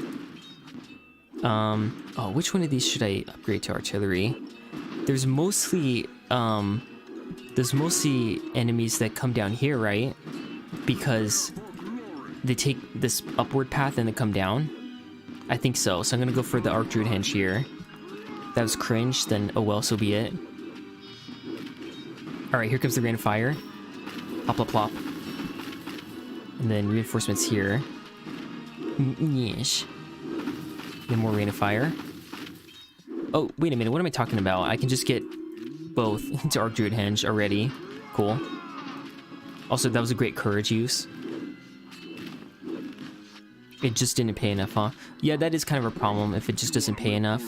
Oh, which one of these should I upgrade to artillery? There's mostly enemies that come down here, right? Because they take this upward path and then come down. I think so. So I'm gonna go for the Arc Druid Henge here. That was cringe, then oh well, so be it. Alright, here comes the rain of fire. Plop, plop, plop. And then reinforcements here. Yeesh. Then more rain of fire. Oh, wait a minute, what am I talking about? I can just get both into Arc Druid Henge already. Cool. Also, that was a great courage use. It just didn't pay enough, huh? Yeah, that is kind of a problem if it just doesn't pay enough.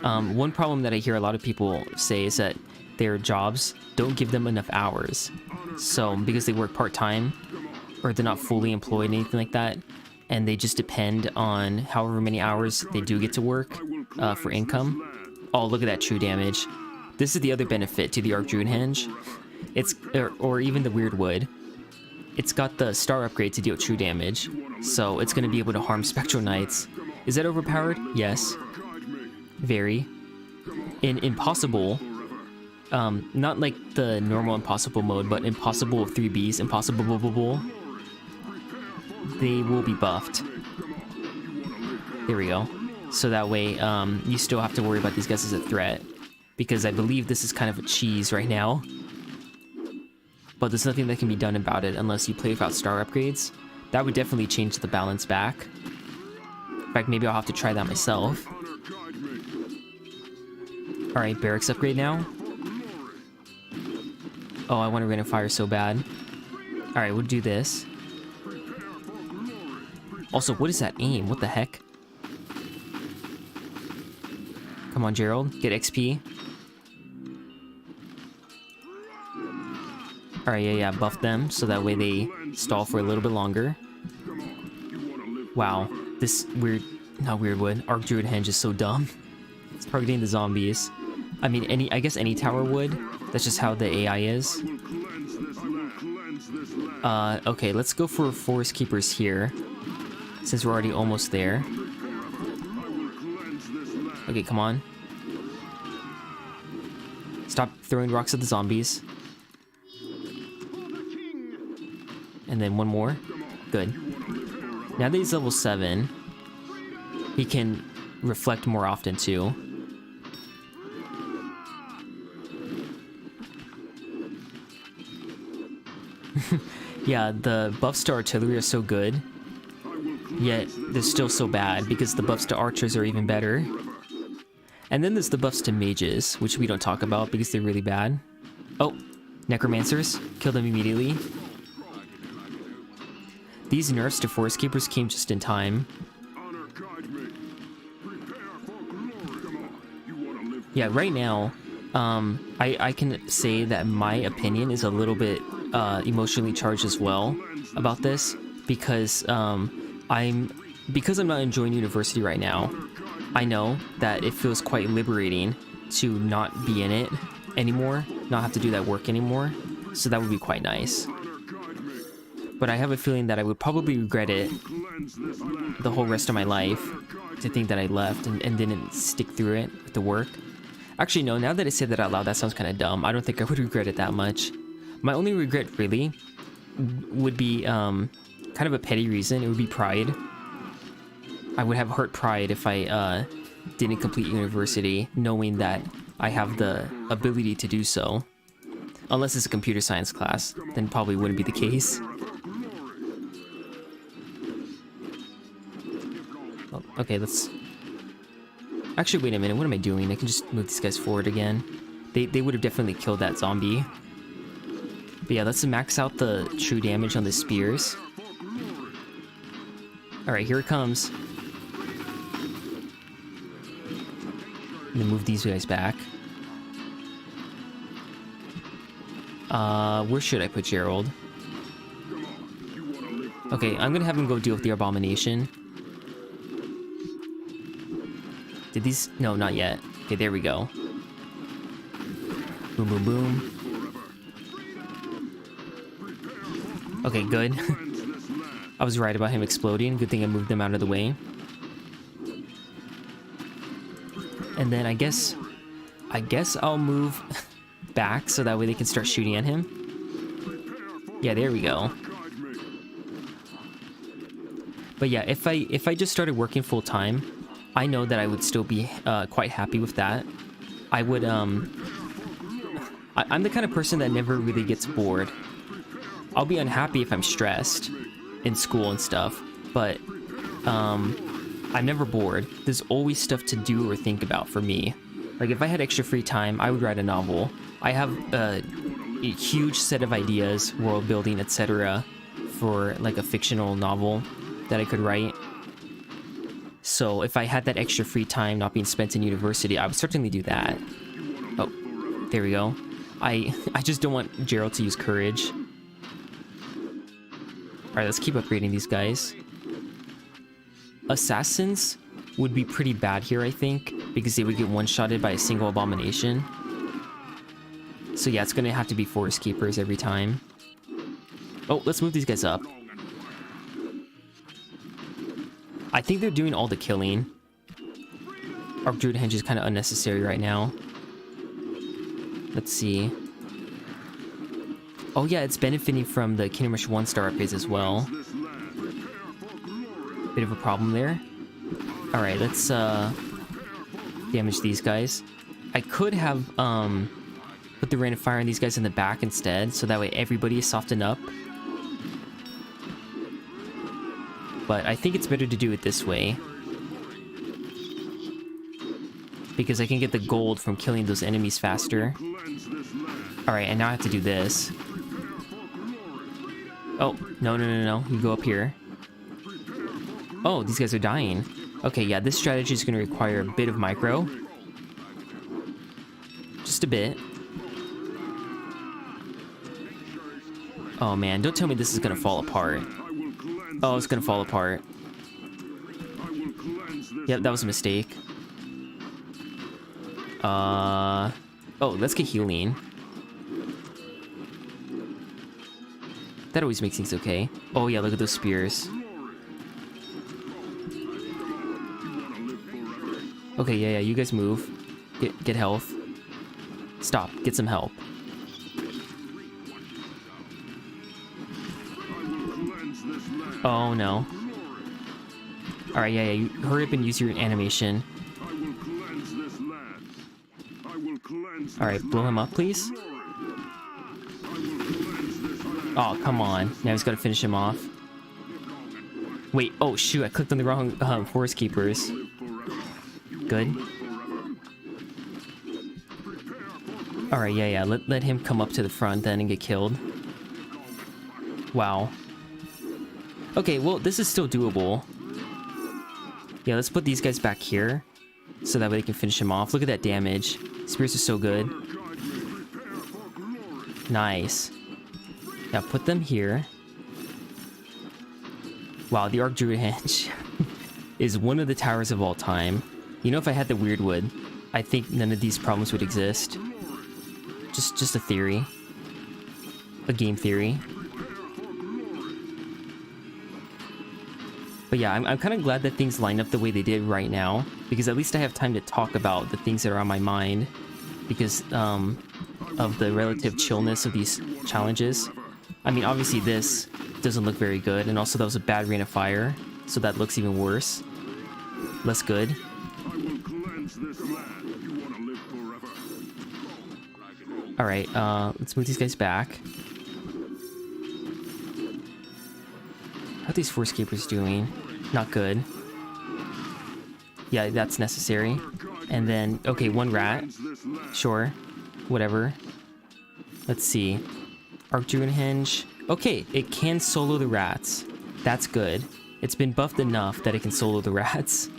One problem that I hear a lot of people say is that their jobs don't give them enough hours. So, because they work part-time, or they're not fully employed, anything like that, and they just depend on however many hours they do get to work for income. Oh, look at that true damage. This is the other benefit to the Arc Druid Henge. It's, or even the Weird Wood. It's got the star upgrade to deal true damage, so it's going to be able to harm Spectral Knights. Is that overpowered? Yes. Very. In Impossible, not like the normal Impossible mode, but Impossible with 3 Bs, Impossible, they will be buffed. There we go. So that way, you still have to worry about these guys as a threat, because I believe this is kind of a cheese right now. But there's nothing that can be done about it unless you play without star upgrades. That would definitely change the balance back. In fact, maybe I'll have to try that myself. Alright, barracks upgrade now. Oh, I want to rain of fire so bad. Alright, we'll do this. Also, what is that aim? What the heck? Come on, Gerald. Get XP. Alright, yeah, buff them, so that way they stall for a little bit longer. Wow, this not Weird Wood, Arc Druid Henge is so dumb. It's targeting the zombies. I mean, I guess any tower would. That's just how the AI is. Okay, let's go for Forest Keepers here, since we're already almost there. Okay, come on. Stop throwing rocks at the zombies. And then one more. Good. Now that he's level 7, he can reflect more often too. Yeah, the buffs to artillery are so good, yet they're still so bad because the buffs to archers are even better. And then there's the buffs to mages, which we don't talk about because they're really bad. Oh, necromancers. Kill them immediately. These nerfs to Forest Keepers came just in time. Yeah, right now, I can say that my opinion is a little bit emotionally charged as well about this, because I'm not enjoying university right now. I know that it feels quite liberating to not be in it anymore, not have to do that work anymore, so that would be quite nice. But I have a feeling that I would probably regret it the whole rest of my life, to think that I left and didn't stick through it with the work. Actually, no, now that I say that out loud, that sounds kind of dumb. I don't think I would regret it that much. My only regret, really, would be kind of a petty reason. It would be pride. I would have hurt pride if I didn't complete university, knowing that I have the ability to do so. Unless it's a computer science class, then probably wouldn't be the case. Oh, okay, let's... Actually, wait a minute, what am I doing? I can just move these guys forward again. They would have definitely killed that zombie. But yeah, let's max out the true damage on the spears. Alright, here it comes. And then move these guys back. Where should I put Gerald? Okay, I'm gonna have him go deal with the abomination. Did these... No, not yet. Okay, there we go. Boom, boom, boom. Okay, good. I was right about him exploding. Good thing I moved them out of the way. And then I guess I'll move back so that way they can start shooting at him. Yeah, there we go. But yeah, if I just started working full time, I know that I would still be quite happy with that. I would I'm the kind of person that never really gets bored. I'll be unhappy if I'm stressed in school and stuff, but I'm never bored. There's always stuff to do or think about for me. Like if I had extra free time, I would write a novel. I have a huge set of ideas, world building, etc. for like a fictional novel that I could write. So if I had that extra free time not being spent in university, I would certainly do that. Oh, there we go. I just don't want Gerald to use courage. Alright, let's keep upgrading these guys. Assassins would be pretty bad here, I think, because they would get one-shotted by a single abomination. So yeah, it's gonna have to be forest keepers every time. Oh, let's move these guys up. I think they're doing all the killing. Our Druid Henge is kind of unnecessary right now. Let's see. Oh yeah, it's benefiting from the Kingdom Rush 1-star upgrades as well. Bit of a problem there. Alright, let's damage these guys. I could have put the Rain of Fire on these guys in the back instead, so that way everybody is softened up. But I think it's better to do it this way. Because I can get the gold from killing those enemies faster. Alright, and now I have to do this. Oh, no. You go up here. Oh, these guys are dying. Okay, yeah, this strategy is going to require a bit of micro. Just a bit. Oh man, don't tell me this is going to fall apart. Oh, it's going to fall apart. Yep, that was a mistake. Oh, let's get healing. That always makes things okay. Oh yeah, look at those spears. Okay, yeah, you guys move. Get health. Stop, get some help. Oh no. Alright, yeah, you hurry up and use your animation. Alright, blow him up, please. Oh, come on. Now he's got to finish him off. Wait, oh shoot, I clicked on the wrong forest keepers. Good. Alright, yeah, let him come up to the front then and get killed. Wow. Okay, well, this is still doable. Yeah, let's put these guys back here, so that way they can finish him off. Look at that damage. Spears are so good. Nice. Now put them here. Wow, the Arc Druid Henge is one of the towers of all time. You know, if I had the Weird Wood, I think none of these problems would exist. Just a theory. A game theory. But yeah, I'm kind of glad that things line up the way they did right now, because at least I have time to talk about the things that are on my mind, because of the relative chillness of these challenges. I mean, obviously this doesn't look very good, and also that was a bad Rain of Fire, so that looks even worse. Less good. Alright, let's move these guys back. How are these Force Keepers doing? Not good. Yeah, that's necessary. And then, okay, one rat. Sure. whatever. Let's see. Archdruid Henge. Okay, it can solo the rats. That's good. It's been buffed enough that it can solo the rats.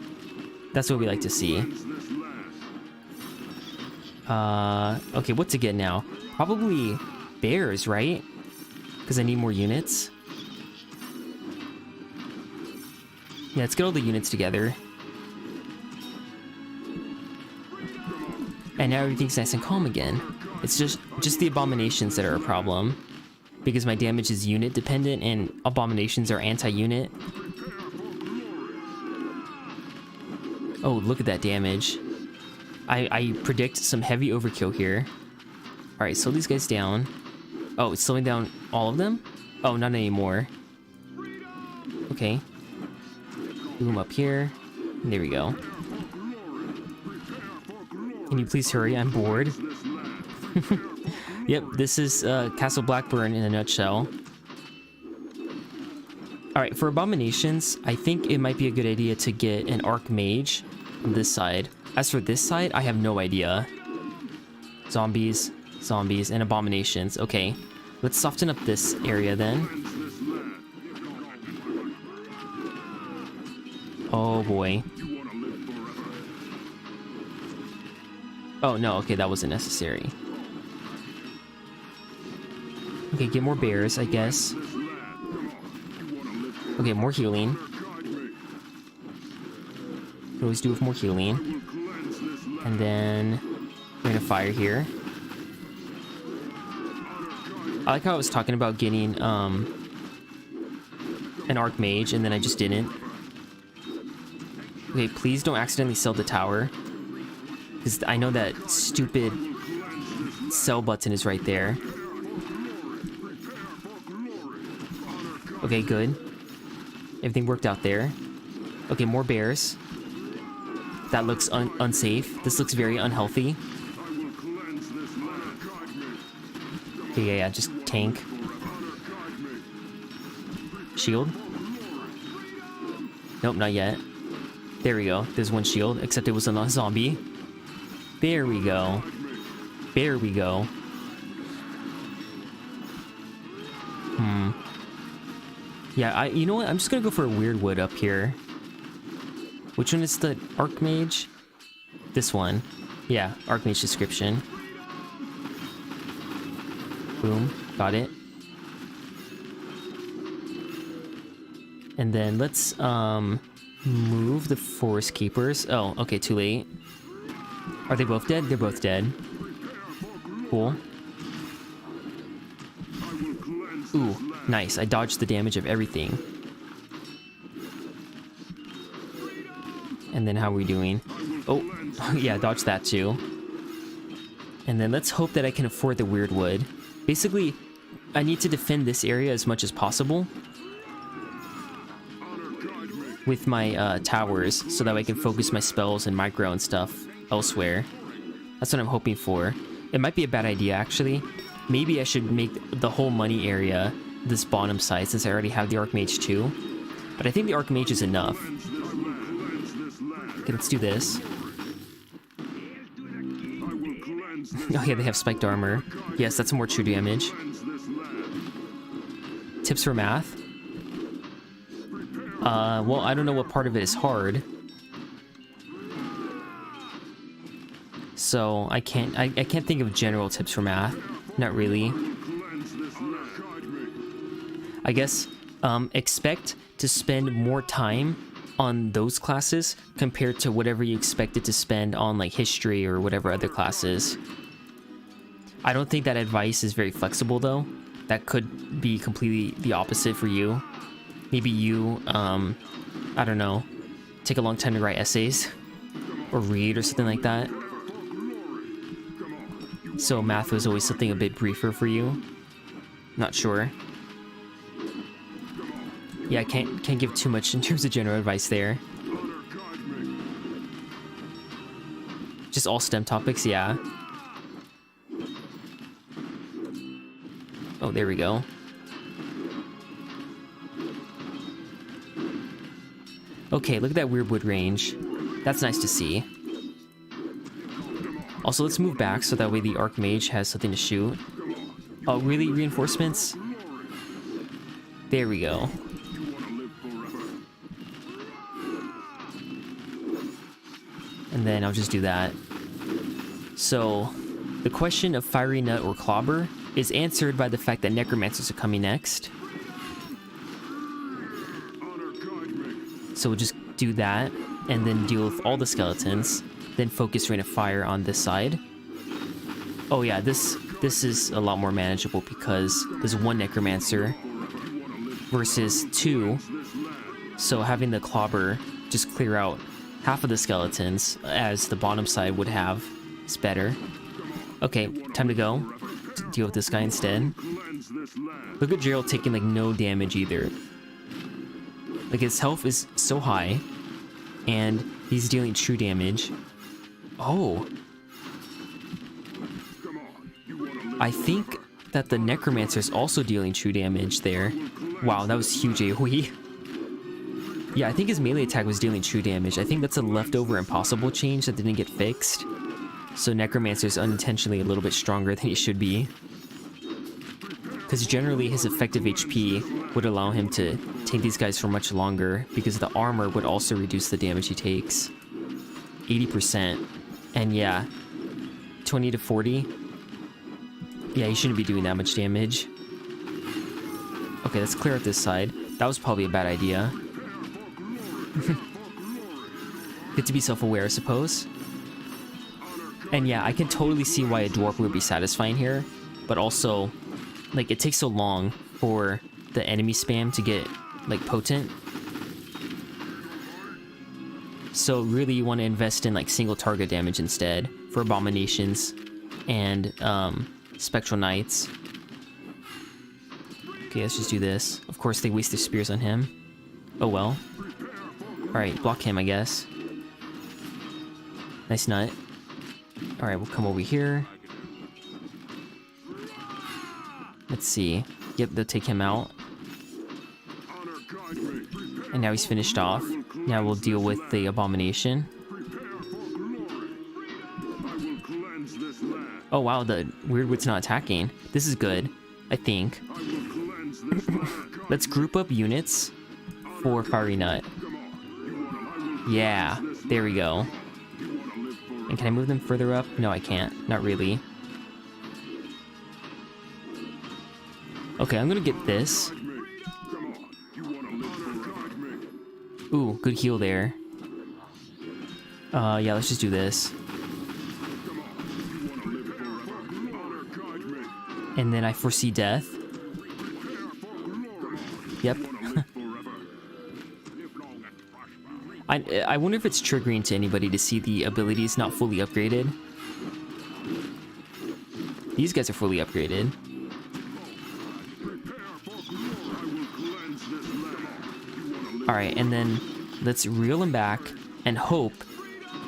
That's what we like to see. Okay, what to get now? Probably bears, right? Because I need more units. Yeah, let's get all the units together. And now everything's nice and calm again. It's just the abominations that are a problem. Because my damage is unit dependent and abominations are anti-unit. Oh, look at that damage. I predict some heavy overkill here. Alright, slow these guys down. Oh, it's slowing down all of them? Oh, not anymore. Okay. Boom up here. And there we go. Can you please hurry? I'm bored. Yep, this is Castle Blackburn in a nutshell. Alright, for abominations, I think it might be a good idea to get an Archmage on this side. As for this side, I have no idea. Zombies, and abominations. Okay, let's soften up this area then. Oh boy. Oh no, okay, that wasn't necessary. Okay, get more bears, I guess. Okay, more healing. Could always do with more healing. And then we're gonna fire here. I like how I was talking about getting an Archmage and then I just didn't. Okay, please don't accidentally sell the tower. Because I know that stupid sell button is right there. Okay, good. Everything worked out there. Okay, more bears. That looks unsafe. This looks very unhealthy. Okay, yeah, just tank. Shield. Nope, not yet. There we go. There's one shield, except it was a zombie. There we go. There we go. Yeah, you know what? I'm just gonna go for a weird wood up here. Which one is the Archmage? This one. Yeah, Archmage description. Boom, got it. And then let's move the Forest Keepers. Oh, okay, too late. Are they both dead? They're both dead. Cool. Ooh, nice. I dodged the damage of everything. And then how are we doing? Oh, yeah, dodge that too. And then let's hope that I can afford the weird wood. Basically, I need to defend this area as much as possible with my towers, so that I can focus my spells and micro and stuff elsewhere. That's what I'm hoping for. It might be a bad idea, actually. Maybe I should make the whole money area this bottom side, since I already have the Archmage too. But I think the Archmage is enough. Okay, let's do this. Oh yeah, they have spiked armor. Yes, that's more true damage. Tips for math? Well, I don't know what part of it is hard. So I can't think of general tips for math. Not really. I guess expect to spend more time on those classes compared to whatever you expected to spend on like history or whatever other classes. I don't think that advice is very flexible though. That could be completely the opposite for you. Maybe you, I don't know, take a long time to write essays or read or something like that. So math was always something a bit briefer for you. Not sure. Yeah, I can't give too much in terms of general advice there. Just all STEM topics, yeah. Oh, there we go. Okay, look at that weird wood range. That's nice to see. Also, let's move back so that way the Archmage has something to shoot. Oh, really? Reinforcements? There we go. And then I'll just do that. So, the question of Fiery Nut or Clobber is answered by the fact that Necromancers are coming next. So we'll just do that, and then deal with all the skeletons, then focus Rain of Fire on this side. Oh yeah, this is a lot more manageable because there's one Necromancer versus two, so having the Clobber just clear out half of the skeletons, as the bottom side would have, is better. Okay, time to go. Deal with this guy instead. Look at Gerald taking like no damage either. Like his health is so high, and he's dealing true damage. Oh. I think that the Necromancer is also dealing true damage there. Wow, that was huge AoE. Yeah, I think his melee attack was dealing true damage. I think that's a leftover impossible change that didn't get fixed. So Necromancer is unintentionally a little bit stronger than he should be. Because generally his effective HP would allow him to take these guys for much longer, because the armor would also reduce the damage he takes. 80%. And yeah, 20 to 40. Yeah, he shouldn't be doing that much damage. Okay, let's clear out this side. That was probably a bad idea. Good to be self-aware, I suppose. And yeah, I can totally see why a dwarf would be satisfying here, but also, like, it takes so long for the enemy spam to get, like, potent. So really you want to invest in, like, single target damage instead for Abominations and Spectral Knights. Okay, let's just do this. Of course they waste their spears on him. Oh well. Alright, block him, I guess. Nice nut. Alright, we'll come over here. Let's see. Yep, they'll take him out. And now he's finished off. Now we'll deal with the Abomination. Oh wow, the Weirdwit's not attacking. This is good, I think. Let's group up units for Fiery Nut. Yeah, there we go. And can I move them further up? No, I can't. Not really. Okay, I'm gonna get this. Ooh, good heal there. Yeah, let's just do this. And then I foresee death. Yep. I wonder if it's triggering to anybody to see the abilities not fully upgraded. These guys are fully upgraded. Alright, and then let's reel him back and hope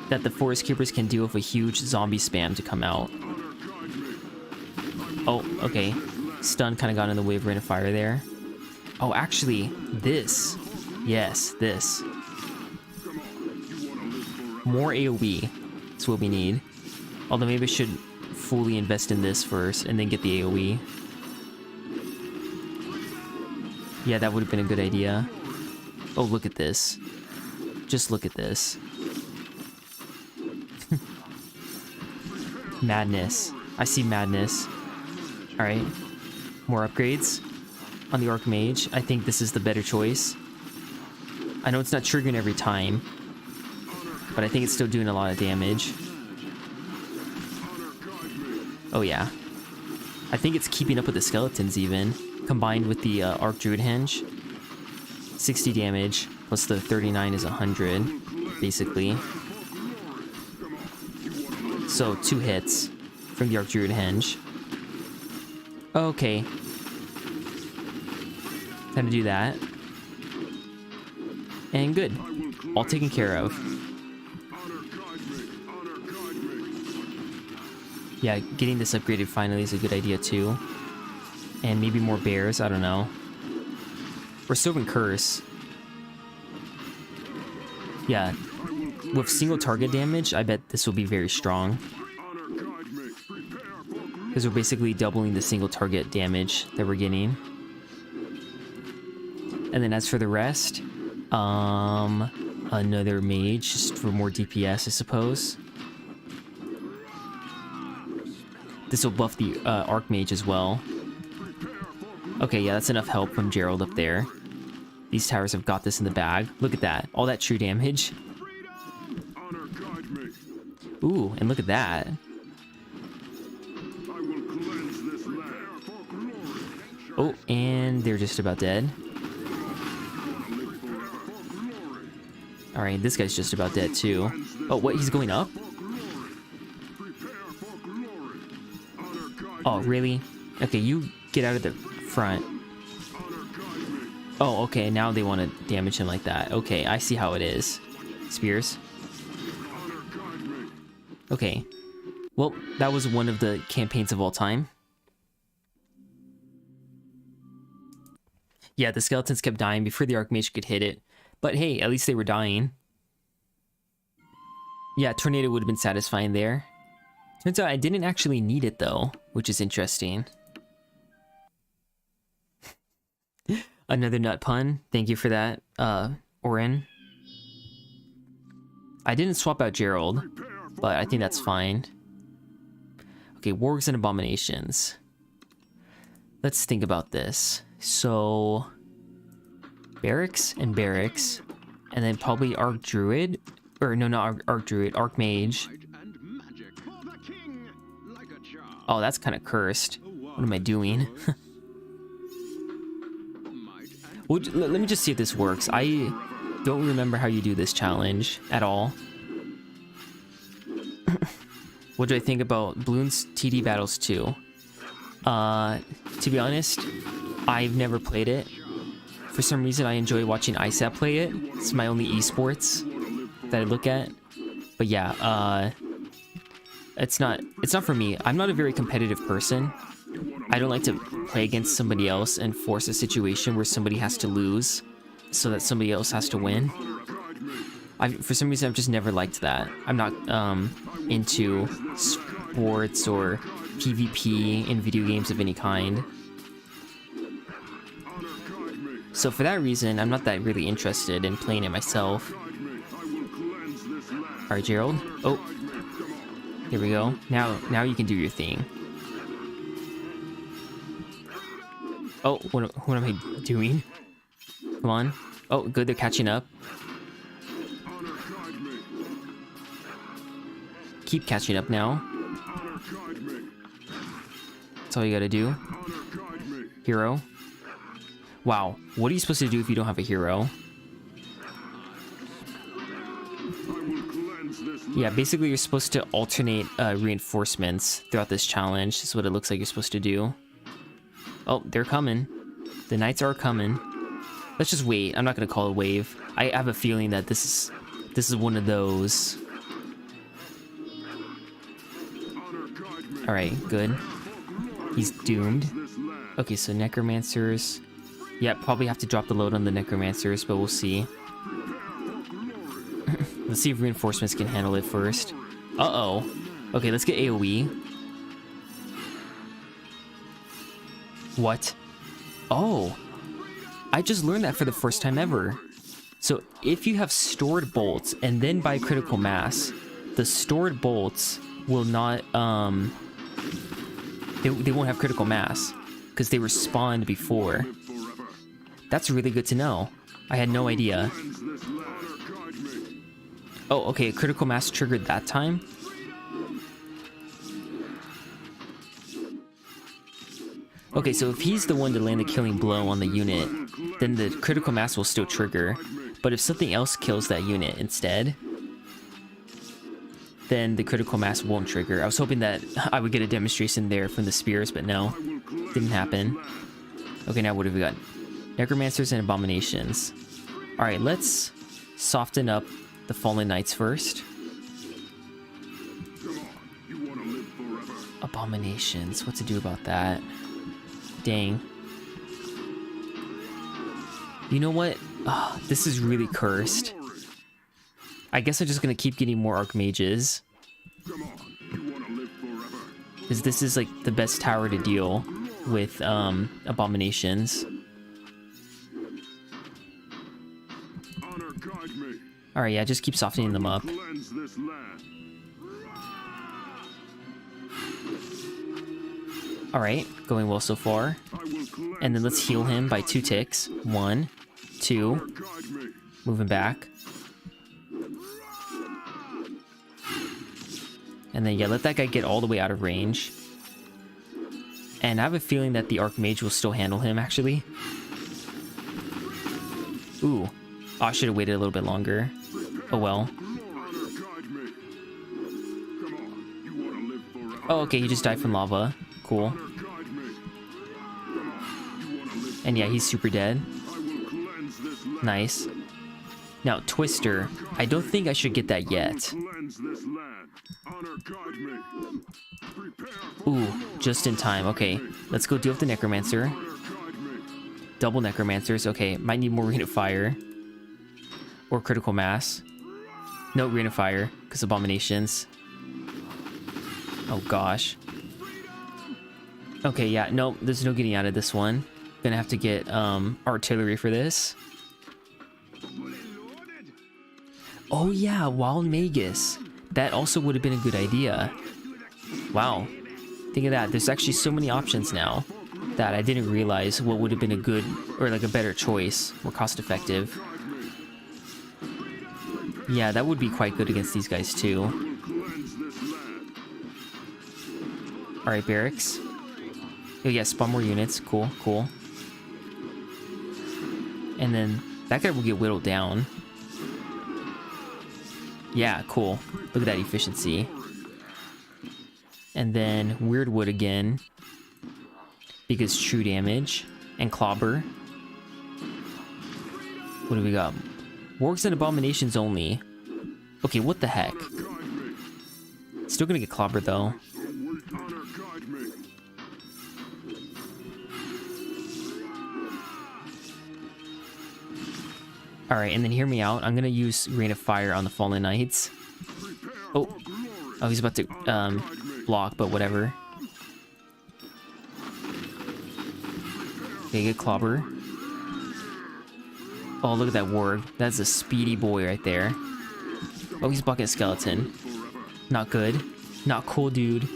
that the Forest Keepers can deal with a huge zombie spam to come out. Oh, okay. Stun kind of got in the way of Rain of Fire there. Oh, actually, this. Yes, this. More AoE. That's what we need. Although maybe I should fully invest in this first and then get the AoE. Yeah, that would have been a good idea. Oh, look at this. Just look at this. Madness. I see madness. Alright. More upgrades on the Archmage. I think this is the better choice. I know it's not triggering every time, but I think it's still doing a lot of damage. Oh yeah. I think it's keeping up with the skeletons even, combined with the Archdruid Henge. 60 damage, plus the 39 is 100, basically. So, 2 hits from the Archdruid Henge. Okay. Time to do that. And good. All taken care of. Yeah, getting this upgraded finally is a good idea too. And maybe more bears, I don't know. Or Sylvan Curse. Yeah. With single target damage, I bet this will be very strong. Because we're basically doubling the single target damage that we're getting. And then as for the rest, another mage, just for more DPS, I suppose. This will buff the Archmage as well. Okay, yeah, that's enough help from Gerald up there. These towers have got this in the bag. Look at that. All that true damage. Ooh, and look at that. Oh, and they're just about dead. Alright, this guy's just about dead too. Oh, what? He's going up? Oh, really? Okay, you get out of the front. Oh, okay, now they want to damage him like that. Okay, I see how it is. Spears. Okay. Well, that was one of the campaigns of all time. Yeah, the skeletons kept dying before the Archmage could hit it. But hey, at least they were dying. Yeah, Tornado would have been satisfying there. Turns out I didn't actually need it though, which is interesting. Another nut pun. Thank you for that, Oren. I didn't swap out Gerald, but I think that's fine. Okay, wargs and abominations. Let's think about this. So, barracks and barracks, and then probably Arc Druid, or no, not Arc Druid, Arc Mage. Oh, that's kind of cursed. What am I doing? Well, let me just see if this works. I don't remember how you do this challenge at all. What do I think about Bloons TD Battles 2? To be honest, I've never played it. For some reason, I enjoy watching ISAP play it. It's my only esports that I look at. But yeah, it's not for me. I'm not a very competitive person. I don't like to play against somebody else and force a situation where somebody has to lose so that somebody else has to win. For some reason, I've just never liked that. I'm not into sports or PvP in video games of any kind. So for that reason, I'm not that really interested in playing it myself. Alright, Gerald. Oh. Here we go. Now you can do your thing. Oh, what am I doing? Come on. Oh, good, they're catching up. Keep catching up now. That's all you gotta do. Hero. Wow, what are you supposed to do if you don't have a hero? Yeah, basically you're supposed to alternate reinforcements throughout this challenge. That's what it looks like you're supposed to do. Oh, they're coming. The knights are coming. Let's just wait. I'm not gonna call a wave. I have a feeling that this is one of those. Alright, good. He's doomed. Okay, so necromancers. Yeah, probably have to drop the load on the necromancers, but we'll see. Let's see if reinforcements can handle it first. Uh-oh. Okay, let's get AoE. What? Oh. I just learned that for the first time ever. So if you have stored bolts and then buy critical mass, the stored bolts will not, they won't have critical mass because they were spawned before. That's really good to know. I had no idea. Oh, okay, critical mass triggered that time? Okay, so if he's the one to land the killing blow on the unit, then the critical mass will still trigger. But if something else kills that unit instead, then the critical mass won't trigger. I was hoping that I would get a demonstration there from the spears, but no, didn't happen. Okay, now what have we got? Necromancers and abominations. Alright, let's soften up the fallen knights first. Abominations, what to do about that? Dang. You know what? Oh, this is really cursed. I guess I'm just gonna keep getting more archmages. This because this is like the best tower to deal with abominations. Alright, yeah, just keep softening them up. Alright, going well so far. And then let's heal him by 2 ticks. 1, 2. Moving back. And then, yeah, let that guy get all the way out of range. And I have a feeling that the Archmage will still handle him, actually. Ooh. Oh, I should have waited a little bit longer. Oh, well. Oh, okay, he just died from lava. Cool. And yeah, he's super dead. Nice. Now, Twister. I don't think I should get that yet. Ooh, just in time. Okay, let's go deal with the Necromancer. Double Necromancers. Okay, might need more Rain of Fire. Or Critical Mass. No, Rain of Fire, because Abominations. Oh gosh. Okay, yeah, no, there's no getting out of this one. Gonna have to get artillery for this. Oh yeah, Wild Magus. That also would have been a good idea. Wow. Think of that. There's actually so many options now that I didn't realize what would have been a good, or like a better choice, more cost effective. Yeah, that would be quite good against these guys too. Alright, barracks. Oh yeah, spawn more units. Cool, cool. And then that guy will get whittled down. Yeah, cool. Look at that efficiency. And then Weirdwood again. Because true damage. And Clobber. What do we got? Wargs and Abominations only. Okay, what the heck? Still gonna get Clobbered though. Alright, and then hear me out. I'm gonna use Rain of Fire on the Fallen Knights. Oh. Oh, he's about to block, but whatever. Okay, good Clobber. Oh, look at that Warg. That's a speedy boy right there. Oh, he's blocking a skeleton. Not good. Not cool, dude.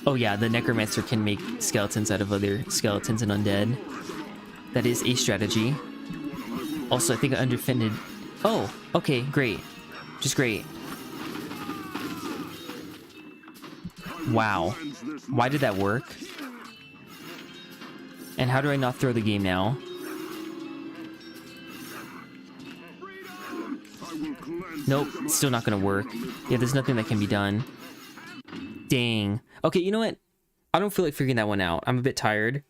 Oh yeah, the Necromancer can make skeletons out of other skeletons and undead. That is a strategy. Also, I think I undefended... Oh, okay, great. Just great. Wow. Why did that work? And how do I not throw the game now? Nope, still not gonna work. Yeah, there's nothing that can be done. Dang. Okay, you know what? I don't feel like figuring that one out. I'm a bit tired.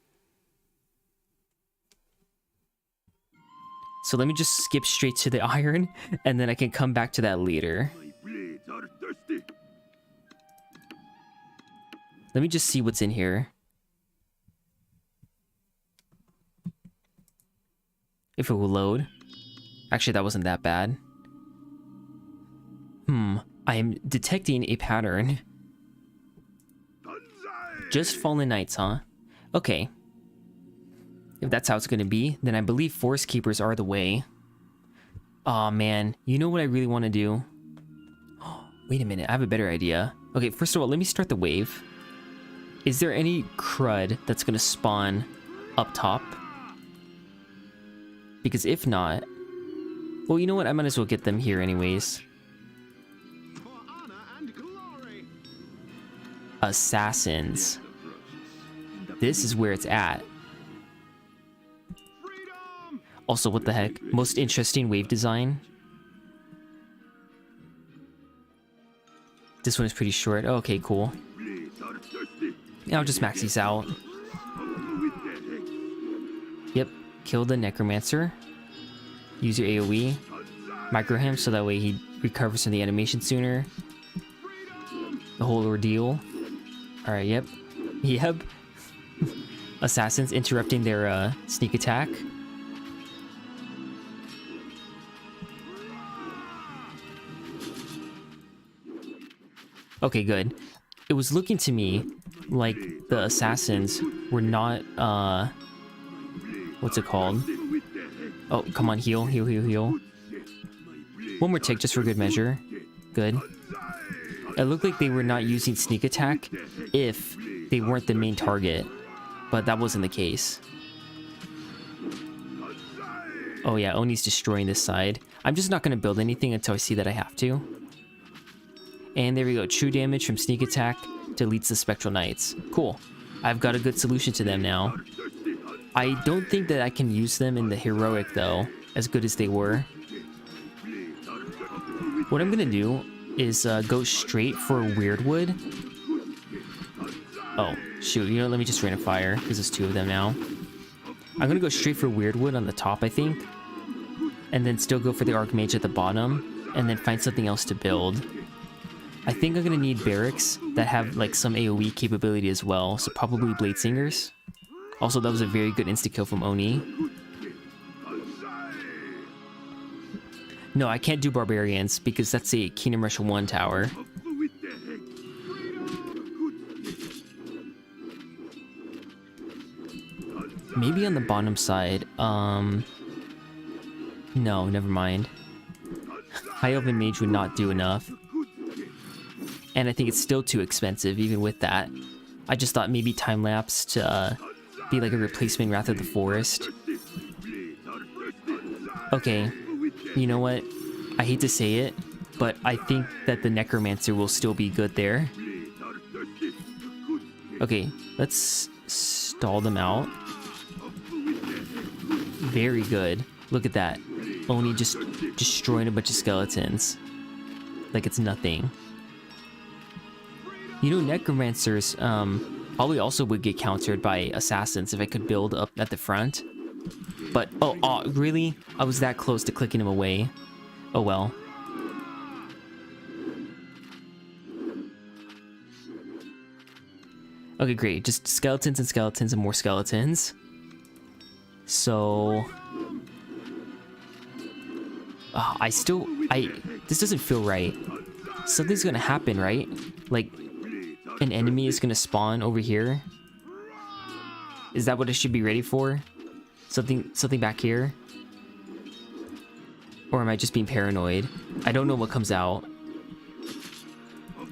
So let me just skip straight to the iron, and then I can come back to that later. Let me just see what's in here. If it will load. Actually, that wasn't that bad. I am detecting a pattern. Just Fallen Knights, huh? Okay. If that's how it's gonna be, then I believe Forest Keepers are the way. Aw, man. You know what I really want to do? Wait a minute, I have a better idea. Okay, first of all, let me start the wave. Is there any crud that's gonna spawn up top? Because if not... Well, you know what? I might as well get them here anyways. Assassins. This is where it's at. Also, what the heck? Most interesting wave design. This one is pretty short. Oh, okay, cool. I'll just max these out. Yep. Kill the Necromancer. Use your AoE. Micro him so that way he recovers from the animation sooner. The whole ordeal. Alright, yep. Yep. Assassins interrupting their sneak attack. Okay, good. It was looking to me like the assassins were not, what's it called? Oh, come on, heal, heal, heal, heal. One more tick, just for good measure. Good. It looked like they were not using sneak attack if they weren't the main target, but that wasn't the case. Oh yeah, Oni's destroying this side. I'm just not going to build anything until I see that I have to. And there we go. True damage from sneak attack deletes the spectral knights. Cool. I've got a good solution to them now. I don't think that I can use them in the heroic though, as good as they were. What I'm gonna do is go straight for Weirdwood. Oh, shoot. You know, let me just rain a fire, because there's 2 of them now. I'm gonna go straight for Weirdwood on the top, I think. And then still go for the Archmage at the bottom, and then find something else to build. I think I'm gonna need barracks that have like some AoE capability as well, so probably Bladesingers. Also, that was a very good insta-kill from Oni. No, I can't do Barbarians because that's a Kingdom Rush 1 tower. Maybe on the bottom side. No, never mind. High Elven Mage would not do enough. And I think it's still too expensive, even with that. I just thought maybe time-lapse to be like a replacement Wrath of the Forest. Okay, you know what? I hate to say it, but I think that the Necromancer will still be good there. Okay, let's stall them out. Very good. Look at that. Oni just destroying a bunch of skeletons. Like it's nothing. You know, Necromancers probably also would get countered by Assassins if I could build up at the front. But, oh, really? I was that close to clicking him away. Oh well. Okay, great. Just skeletons and skeletons and more skeletons. So... this doesn't feel right. Something's gonna happen, right? Like, an enemy is gonna spawn over here? Is that what I should be ready for? Something back here? Or am I just being paranoid? I don't know what comes out.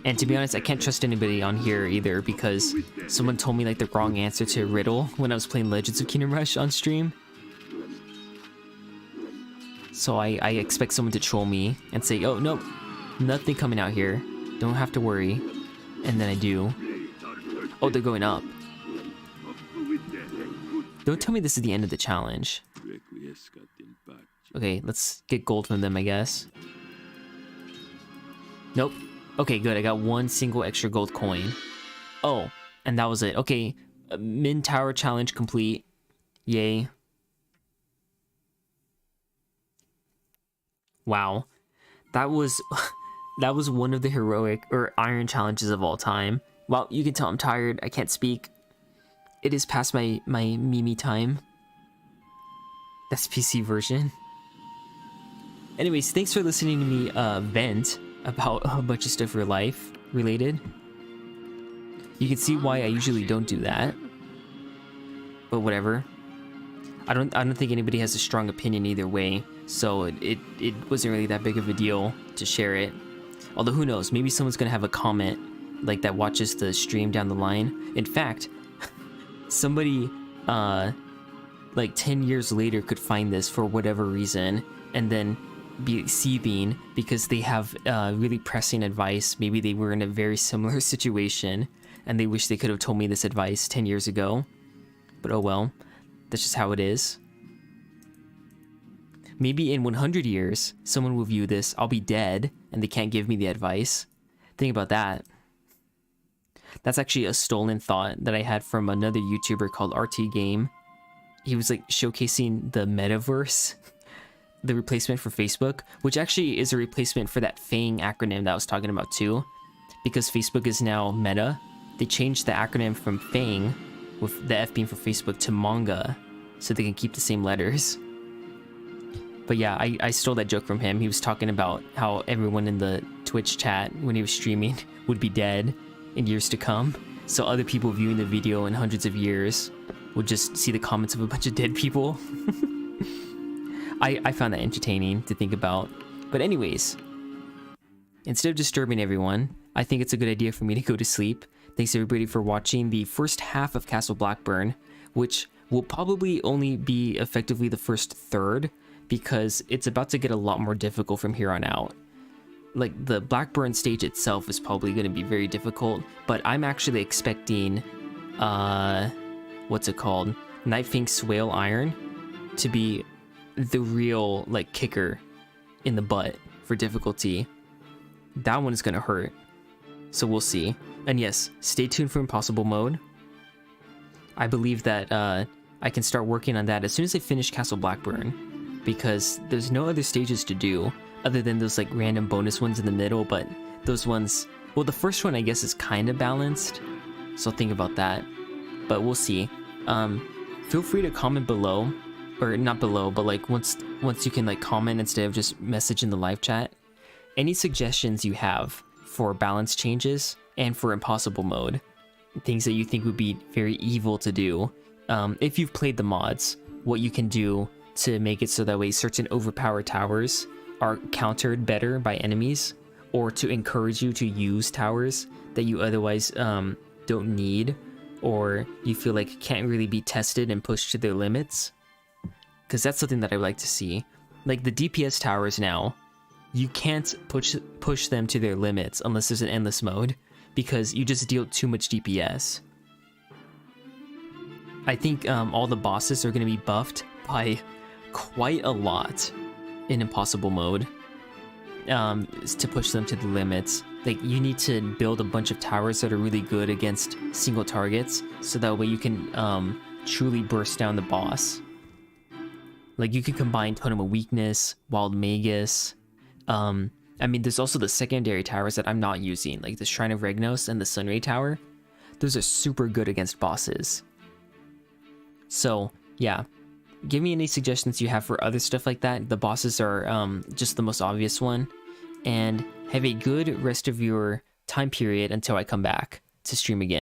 And to be honest, I can't trust anybody on here either because someone told me like the wrong answer to a riddle when I was playing Legends of Kingdom Rush on stream. So I expect someone to troll me and say, oh, no, nothing coming out here. Don't have to worry. And then I do. Oh, they're going up. Don't tell me this is the end of the challenge. Okay, let's get gold from them, I guess. Nope. Okay, good. I got 1 single extra gold coin. Oh, and that was it. Okay, Min Tower challenge complete. Yay. Wow. That was one of the heroic or iron challenges of all time. Well, you can tell I'm tired. I can't speak. It is past my Mimi time. That's PC version. Anyways, thanks for listening to me vent about a bunch of stuff for life related. You can see why I usually don't do that. But whatever. I don't think anybody has a strong opinion either way, so it wasn't really that big of a deal to share it. Although who knows, maybe someone's gonna have a comment like that watches the stream down the line. In fact, somebody like 10 years later could find this for whatever reason and then be seething because they have really pressing advice. Maybe they were in a very similar situation and they wish they could have told me this advice 10 years ago. But oh well, that's just how it is. Maybe in 100 years, someone will view this, I'll be dead, and they can't give me the advice. Think about that. That's actually a stolen thought that I had from another YouTuber called RT Game. He was like showcasing the metaverse, the replacement for Facebook, which actually is a replacement for that FANG acronym that I was talking about too. Because Facebook is now Meta, they changed the acronym from FANG, with the F being for Facebook, to manga, so they can keep the same letters. But yeah, I stole that joke from him. He was talking about how everyone in the Twitch chat when he was streaming would be dead in years to come. So other people viewing the video in hundreds of years would just see the comments of a bunch of dead people. I found that entertaining to think about. But anyways, instead of disturbing everyone, I think it's a good idea for me to go to sleep. Thanks everybody for watching the first half of Castle Blackburn, which will probably only be effectively the first third, because it's about to get a lot more difficult from here on out. Like, the Blackburn stage itself is probably going to be very difficult, but I'm actually expecting, what's it called? Nightfink's Whale Iron to be the real, like, kicker in the butt for difficulty. That one is going to hurt, so we'll see. And yes, stay tuned for Impossible Mode. I believe that I can start working on that as soon as I finish Castle Blackburn, because there's no other stages to do other than those like random bonus ones in the middle, but those ones, well, the first one I guess is kind of balanced, so think about that, but we'll see. Feel free to comment below, or not below, but like once you can like comment instead of just message in the live chat, any suggestions you have for balance changes and for impossible mode, things that you think would be very evil to do. If you've played the mods, what you can do to make it so that way certain overpowered towers are countered better by enemies, or to encourage you to use towers that you otherwise don't need, or you feel like can't really be tested and pushed to their limits. Because that's something that I would like to see. Like the DPS towers now, you can't push them to their limits unless there's an endless mode, because you just deal too much DPS. I think all the bosses are going to be buffed by quite a lot in impossible mode to push them to the limits. Like, you need to build a bunch of towers that are really good against single targets, so that way you can truly burst down the boss. Like, you can combine Totem of Weakness, Wild Magus. I mean, there's also the secondary towers that I'm not using, like the Shrine of Regnos and the Sunray Tower. Those are super good against bosses. So, yeah. Give me any suggestions you have for other stuff like that. The bosses are just the most obvious one. And have a good rest of your time period until I come back to stream again.